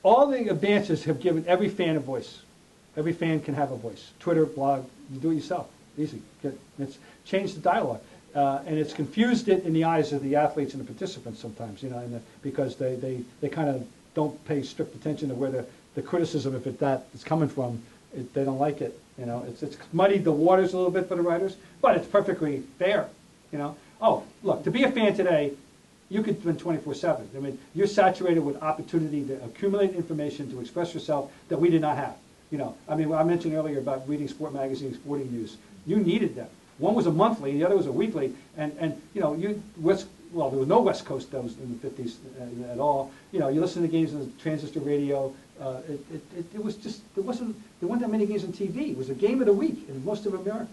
All the advances have given every fan a voice. Every fan can have a voice. Twitter, blog, you do it yourself. Easy. It's changed the dialogue. And it's confused it in the eyes of the athletes and the participants sometimes, you know, because they kind of don't pay strict attention to where the criticism, if that is coming from, they don't like it. You know, it's muddied the waters a little bit for the writers, but it's perfectly fair, you know. Oh, look, to be a fan today, you could spend 24/7. I mean, you're saturated with opportunity to accumulate information, to express yourself that we did not have. You know, I mean, I mentioned earlier about reading sport magazines, sporting news. You needed them. One was a monthly, the other was a weekly, and you know, well, there was no West Coast those in the 50s at all. You know, you listen to games on the transistor radio. It was just there weren't that many games on TV. It was a game of the week in most of America.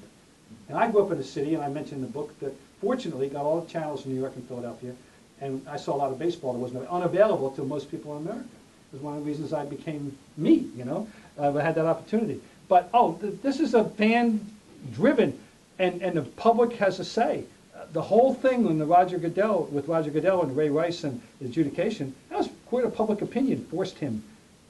And I grew up in a city, and I mentioned in the book that fortunately got all the channels in New York and Philadelphia, and I saw a lot of baseball that wasn't unavailable to most people in America. It was one of the reasons I became me. You know, I had that opportunity. But this is a fan-driven. And the public has a say. The whole thing with Roger Goodell and Ray Rice and the adjudication, that was court of public opinion forced him.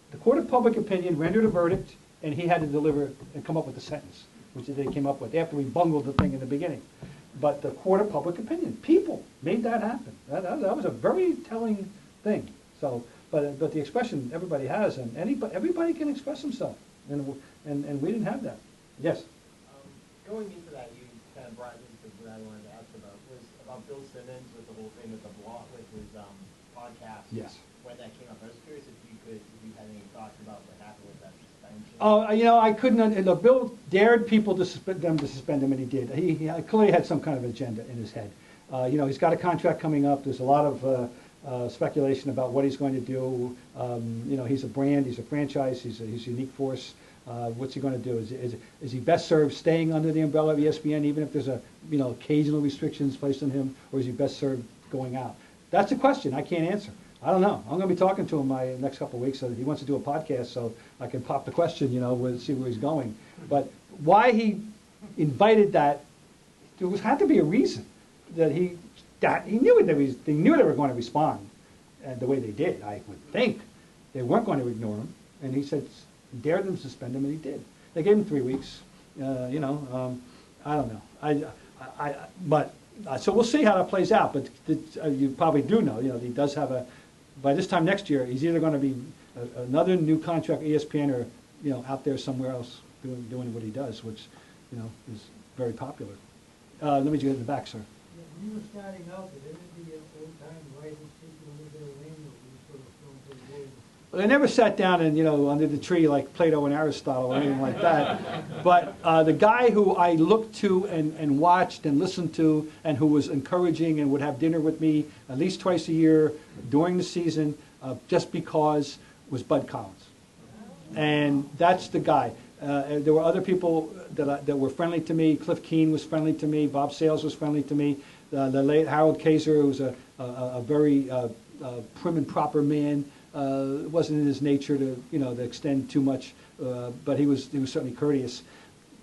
The court of public opinion rendered a verdict, and he had to deliver and come up with a sentence, which they came up with after we bungled the thing in the beginning. But the court of public opinion, people made that happen. That was a very telling thing. So, but the expression everybody has, and everybody can express himself, and we didn't have that. Yes. Going into that, you kind of brought into what I wanted to ask about was about Bill Simmons with the whole thing with the blog, with his podcast. Yes. When that came up, I was curious if you had any thoughts about what happened with that suspension. Oh, you know, I couldn't. Look, Bill dared people to suspend him, and he did. He clearly had some kind of agenda in his head. You know, he's got a contract coming up. There's a lot of speculation about what he's going to do. You know, he's a brand, he's a franchise, he's a unique force. What's he going to do? Is he best served staying under the umbrella of ESPN, even if there's occasional restrictions placed on him, or is he best served going out? That's a question I can't answer. I don't know. I'm going to be talking to him my next couple of weeks. So he wants to do a podcast, so I can pop the question, you know, see where he's going. But why he invited that, there had to be a reason that he that he knew they knew they were going to respond the way they did. I would think they weren't going to ignore him, and he said, dared them to suspend him, and he did. They gave him 3 weeks. I don't know. So we'll see how that plays out. But you probably do know. He does have by this time next year, he's either going to be another new contract ESPN or out there somewhere else doing what he does, which is very popular. Let me get in the back, sir. When you were starting out, did any of the old-time writers take you a little bit of wing, or were you sort of thrown to the wolves? Well, they never sat down and, under the tree like Plato and Aristotle or anything like that. But the guy who I looked to and watched and listened to and who was encouraging and would have dinner with me at least twice a year during the season just because was Bud Collins. And that's the guy. There were other people that were friendly to me. Cliff Keen was friendly to me. Bob Sales was friendly to me. The late Harold Kaiser, who was a very prim and proper man. It wasn't in his nature to extend too much, but he was certainly courteous.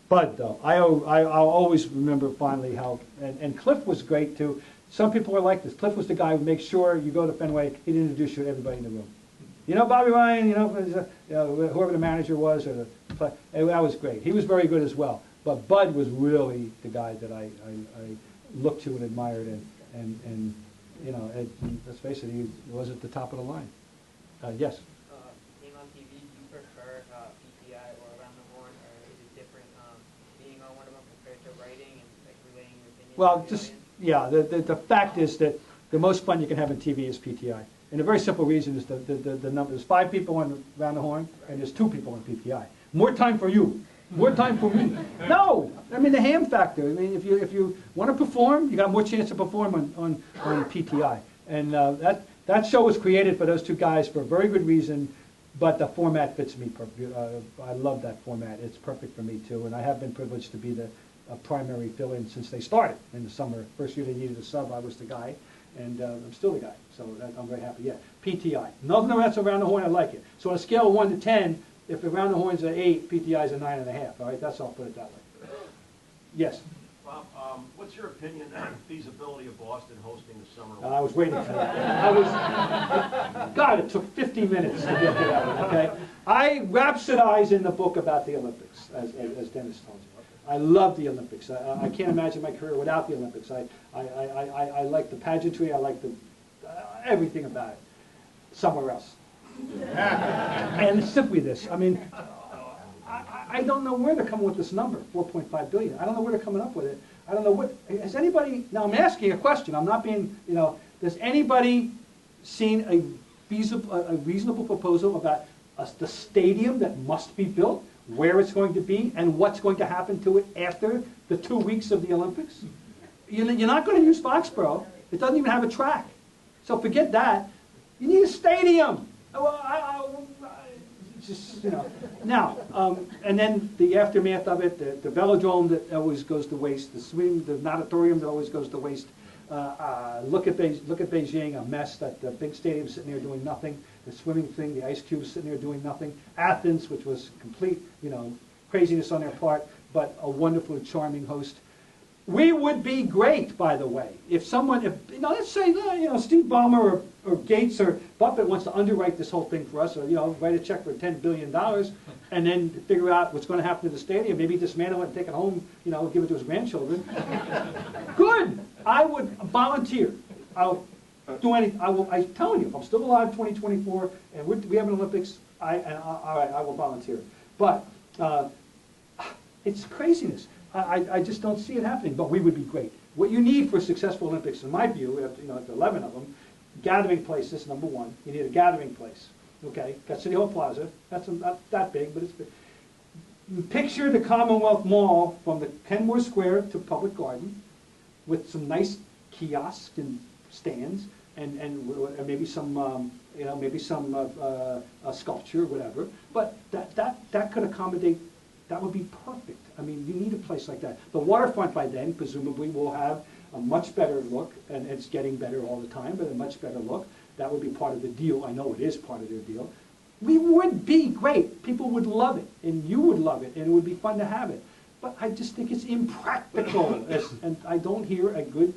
Bud, though, I'll always remember fondly how, and Cliff was great too. Some people were like this. Cliff was the guy who makes sure you go to Fenway, he'd introduce you to everybody in the room. Bobby Ryan, whoever the manager was, or that was great. He was very good as well. But Bud was really the guy that I looked to and admired, and let's face it, he was at the top of the line. Yes? Being on TV, do you prefer PTI or Around the Horn, or is it different being on one of them compared to writing and relaying your opinion? Well, the fact is that the most fun you can have on TV is PTI. And the very simple reason is the number. There's 5 people on Around the Horn, and there's 2 people on PTI. More time for you. More time for me. No! The ham factor. If you want to perform, you got more chance to perform on PTI. And that show was created for those 2 guys for a very good reason, but the format fits me perfectly. I love that format. It's perfect for me, too. And I have been privileged to be the primary fill-in since they started in the summer. First year they needed a sub, I was the guy. And I'm still the guy, so I'm very happy. Yeah, PTI. Nothing else Around the Horn, I like it. So on a scale of 1 to 10, if Around the Horn's an 8, PTI's a 9.5. All right, I'll put it that way. Yes. Bob, what's your opinion on feasibility of Boston hosting the Summer Olympics? I was waiting for that. God, it took 50 minutes to get to that one. Okay, I rhapsodize in the book about the Olympics, as Dennis told you. I love the Olympics. I can't imagine my career without the Olympics. I like the pageantry. I like everything about it. Somewhere else. And it's simply this. I don't know where they're coming with this number, 4.5 billion. I don't know where they're coming up with it. I don't know what. Has anybody? Now I'm asking a question. I'm not being. Does anybody seen a reasonable proposal about the stadium that must be built? Where it's going to be, and what's going to happen to it after the 2 weeks of the Olympics? You're not going to use Foxborough. It doesn't even have a track. So forget that. You need a stadium. Now, and then the aftermath of it, the velodrome that always goes to waste, the natatorium that always goes to waste. Look at Beijing, a mess. The big stadium sitting there doing nothing. The swimming thing, the ice cubes sitting there doing nothing. Athens, which was complete, craziness on their part, but a wonderful, charming host. We would be great, by the way, if let's say, Steve Ballmer or Gates or Buffett wants to underwrite this whole thing for us, or write a check for $10 billion, and then figure out what's going to happen to the stadium. Maybe dismantle it and take it home, give it to his grandchildren. Good. I would volunteer. I'll do anything. I'm telling you, if I'm still alive 2024 and we have an Olympics, all right, I will volunteer. But it's craziness. I just don't see it happening, but we would be great. What you need for a successful Olympics, in my view, after 11 of them, gathering places, number 1. You need a gathering place. Okay, got City Hall Plaza. That's not that big, but it's big. Picture the Commonwealth Mall from the Kenmore Square to Public Garden, with some nice kiosks and stands, and maybe some sculpture, whatever. But that could accommodate. That would be perfect. You need a place like that. The waterfront by then, presumably, will have a much better look, and it's getting better all the time, but a much better look. That would be part of the deal. I know it is part of their deal. We would be great. People would love it, and you would love it, and it would be fun to have it. But I just think it's impractical, and I don't hear a good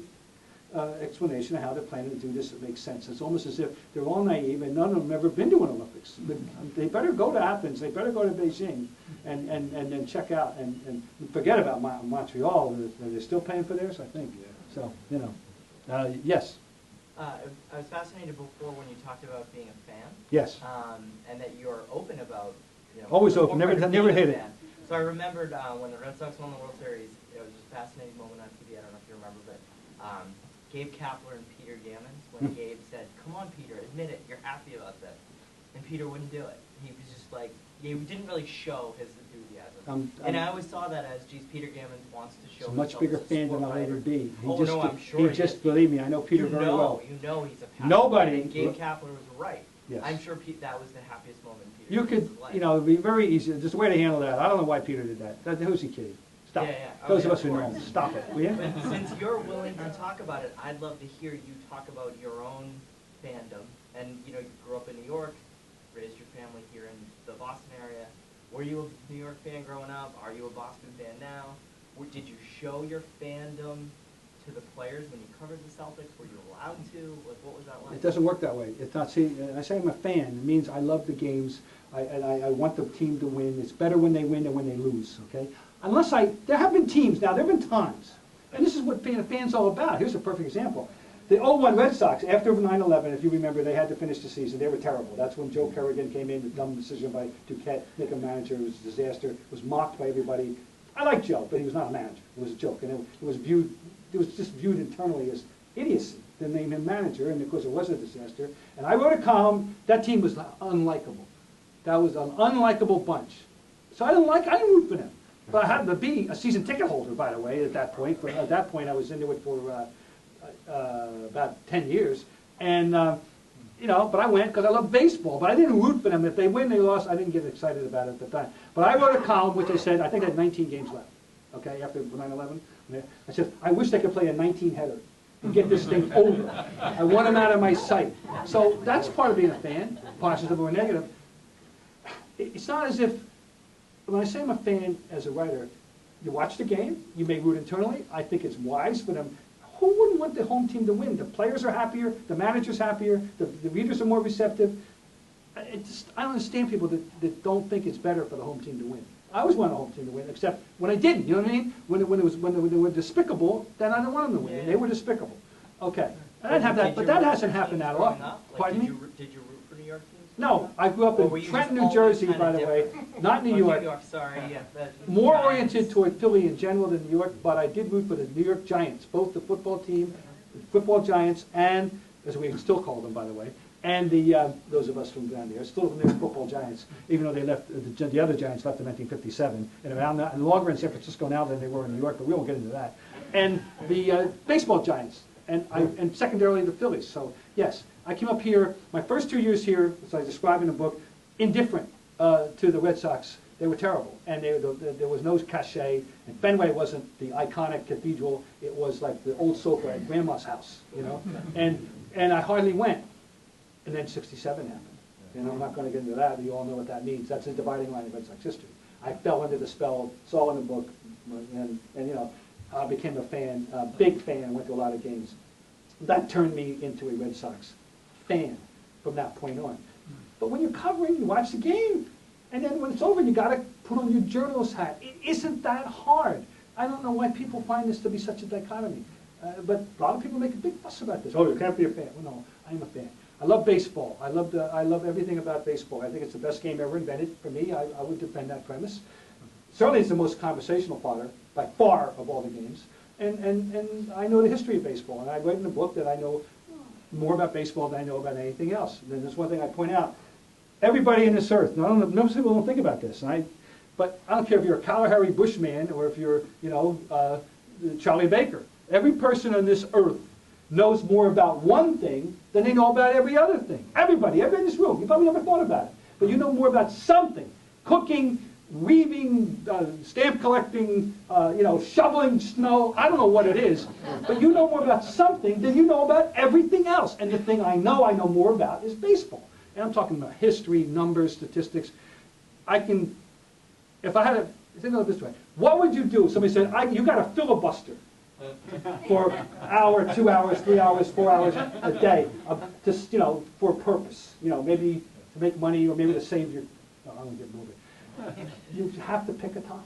explanation of how they're planning to do this that makes sense. It's almost as if they're all naive and none of them have ever been to an Olympics. But they better go to Athens, they better go to Beijing and then check out and forget about Montreal. They're still paying for theirs, I think. So, you know, yes. I was fascinated before when you talked about being a fan. Yes. And that you're open about, you know, always open, never hid it. So I remembered when the Red Sox won the World Series, it was just a fascinating moment on TV. I don't know if you remember, but Gabe Kapler and Peter Gammons, when Gabe said, "Come on, Peter, admit it, you're happy about this," and Peter wouldn't do it. He was just like, he didn't really show his enthusiasm. And I always saw that as, geez, Peter Gammons wants to show. He's a much bigger fan than I'll ever be. I'm sure he just believe me, I know Peter very well. You know he's a passionate Nobody. fan, and Gabe Kapler was right. Yes. I'm sure that was the happiest moment in Peter You could, you know, it'd be very easy. There's a way to handle that. I don't know why Peter did that. Who's he kidding? Stop. Yeah. Those of us who know, stop it, will you? But since you're willing to talk about it, I'd love to hear you talk about your own fandom. And, you know, you grew up in New York, raised your family here in the Boston area. Were you a New York fan growing up? Are you a Boston fan now? Did you show your fandom to the players when you covered the Celtics? Were you allowed to? Like, what was that like? It doesn't work that way. It's not. See, I say I'm a fan. It means I love the games. I want the team to win. It's better when they win than when they lose. Okay. Unless there have been teams now. There have been times, and this is what fans all about. Here's a perfect example. The 01 Red Sox, after 9/11, if you remember, they had to finish the season. They were terrible. That's when Joe Kerrigan came in, the dumb decision by Duquette, make a manager. It was a disaster. It was mocked by everybody. I like Joe, but he was not a manager. It was a joke, and it was just viewed internally as idiocy to name him manager, and of course it was a disaster. And I wrote a column. That team was unlikable. That was an unlikable bunch. So I didn't root for them. But I happened to be a season ticket holder, by the way, at that point. At that point, I was into it for about 10 years. And, you know, but I went because I love baseball. But I didn't root for them. If they win, they lost. I didn't get excited about it at the time. But I wrote a column which I said, I think I had 19 games left, okay, after 9/11. I said, I wish they could play a 19-header and get this thing over. I want them out of my sight. So that's part of being a fan, positive or negative. It's not as if, when I say I'm a fan as a writer, you watch the game, you may root internally. I think it's wise for them. Who wouldn't want the home team to win? The players are happier, the manager's happier, the readers are more receptive. I don't understand people that don't think it's better for the home team to win. I always want a home team to win, except when I didn't. You know what I mean? When they were despicable, then I didn't want them to win. Yeah. They were despicable. Okay, I didn't have that, but that hasn't happened that often. Pardon me? Did you root for New York teams? No, I grew up in Trenton, New Jersey, by the way, not New York. New York, sorry, yeah. More oriented toward Philly in general than New York, but I did root for the New York Giants, both the football team, the football Giants, and, as we still call them, by the way, and those of us from down there, still the football Giants, even though they left, the other Giants left in 1957, and around that, and longer in San Francisco now than they were in New York, but we won't get into that. And the baseball Giants, and secondarily the Phillies. So yes, I came up here, my first 2 years here, as I describe in the book, indifferent to the Red Sox. They were terrible, and there was no cachet, and Fenway wasn't the iconic cathedral, it was like the old sofa at Grandma's house, you know, and I hardly went. And then 67 happened. And I'm not going to get into that. You all know what that means. That's a dividing line of Red Sox history. I fell under the spell. It's all in the book. And you know, I became a fan, a big fan. Went to a lot of games. That turned me into a Red Sox fan from that point on. But when you're covering, you watch the game. And then when it's over, you got to put on your journalist hat. It isn't that hard. I don't know why people find this to be such a dichotomy. But a lot of people make a big fuss about this. Oh, you can't be a fan. Well, no, I'm a fan. I love baseball. I love everything about baseball. I think it's the best game ever invented. For me, I would defend that premise. Certainly it's the most conversational fodder, by far, of all the games. And I know the history of baseball. And I write in the book that I know more about baseball than I know about anything else. And then there's one thing I point out. Everybody in this earth, most people don't think about this. But I don't care if you're a Kalahari Bushman or if you're, you know, Charlie Baker. Every person on this earth knows more about one thing than they know about every other thing. Everybody in this room, you probably never thought about it, but you know more about something. Cooking, weaving, stamp collecting, you know, shoveling snow, I don't know what it is, but you know more about something than you know about everything else. And the thing I know more about is baseball. And I'm talking about history, numbers, statistics. If I had to, think of it this way, what would you do if somebody said, you got a filibuster for an hour, 2 hours, 3 hours, 4 hours a day, just, you know, for a purpose. You know, maybe to make money or maybe to save your, no, I'm gonna get moving. You have to pick a topic.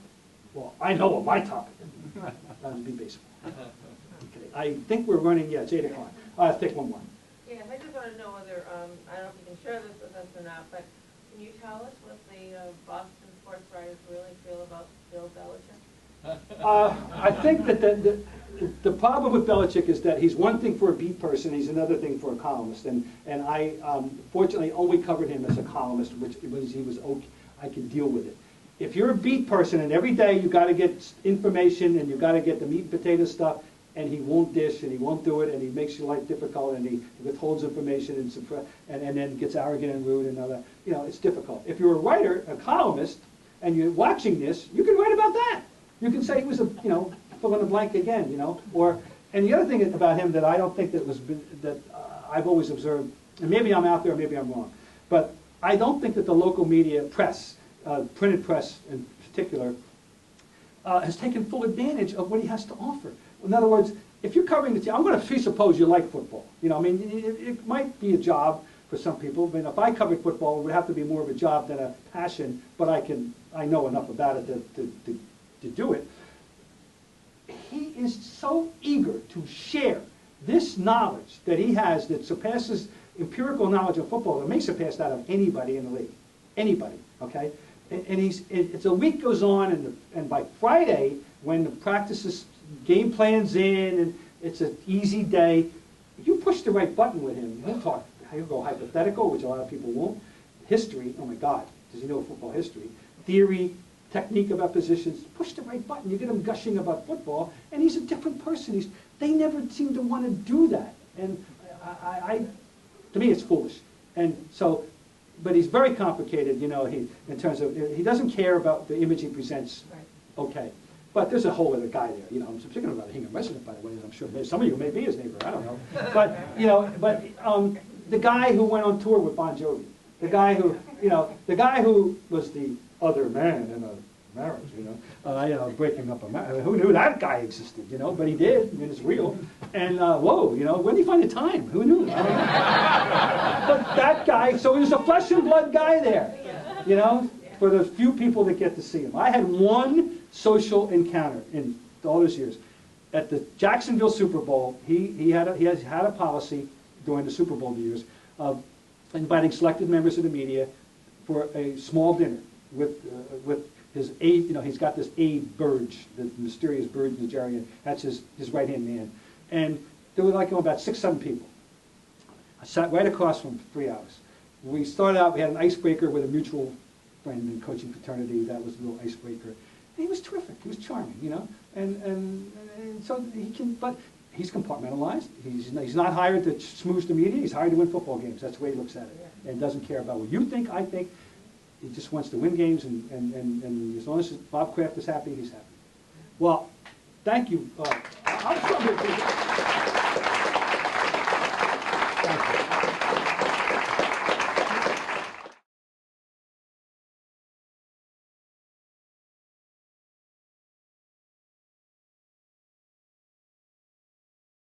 Well, I know what my topic is. That would be baseball. Okay. I think we're running, yeah, it's 8 o'clock. I'll take one more. Yeah, I just want to know whether, I don't know if you can share this with us or not, but can you tell us what the Boston sports writers really feel about Bill Belichick? I think that the problem with Belichick is that he's one thing for a beat person, he's another thing for a columnist, and I fortunately only covered him as a columnist, which was he was okay. I could deal with it. If you're a beat person and every day you got to get information and you got to get the meat and potato stuff, and he won't dish and he won't do it and he makes your life difficult and he withholds information and then gets arrogant and rude and all that, you know, it's difficult. If you're a writer, a columnist, and you're watching this, you can write about that. You can say he was a, you know, fill in the blank again, you know, or, and the other thing about him that I don't think that was, that I've always observed, and maybe I'm out there, maybe I'm wrong, but I don't think that the local media press, printed press in particular, has taken full advantage of what he has to offer. In other words, if you're covering the team, I'm going to presuppose you like football. You know, I mean, it might be a job for some people. I mean, if I covered football, it would have to be more of a job than a passion, but I know enough about it to do it. He is so eager to share this knowledge that he has that surpasses empirical knowledge of football, that may surpass that of anybody in the league. Anybody, okay? And it's a week goes on, and by Friday, when the practices, game plan's in, and it's an easy day, you push the right button with him. He'll go hypothetical, which a lot of people won't. History, oh my God, does he know football history? Theory, technique about positions, push the right button. You get him gushing about football, and he's a different person. They never seem to want to do that. And to me, it's foolish. And so, but he's very complicated, you know, in terms of, he doesn't care about the image he presents, okay. But there's a whole other guy there, you know, I'm speaking about a Hingham resident, by the way, I'm sure some of you may be his neighbor, I don't know. But, you know, the guy who went on tour with Bon Jovi, the guy who, you know, the guy who was the other man in a marriage, you know, breaking up a marriage. Who knew that guy existed, you know, but he did, I mean, it's real. And, whoa, you know, when did he find the time? Who knew? I don't know. But that guy, so there's a flesh and blood guy there, you know, for the few people that get to see him. I had one social encounter in all those years. At the Jacksonville Super Bowl, he has had a policy during the Super Bowl years of inviting selected members of the media for a small dinner with his aide. You know, he's got this aide Burge, the mysterious Burge Nigerian. That's his right-hand man. And there were like about 6, 7 people. I sat right across from him for 3 hours. We started out, we had an icebreaker with a mutual friend in coaching fraternity. That was a little icebreaker. And he was terrific. He was charming, you know. And so he can, but he's compartmentalized. He's not hired to smooze the media. He's hired to win football games. That's the way he looks at it. And doesn't care about what you think, I think. He just wants to win games, and as long as Bob Kraft is happy, he's happy. Well, thank you. Thank you.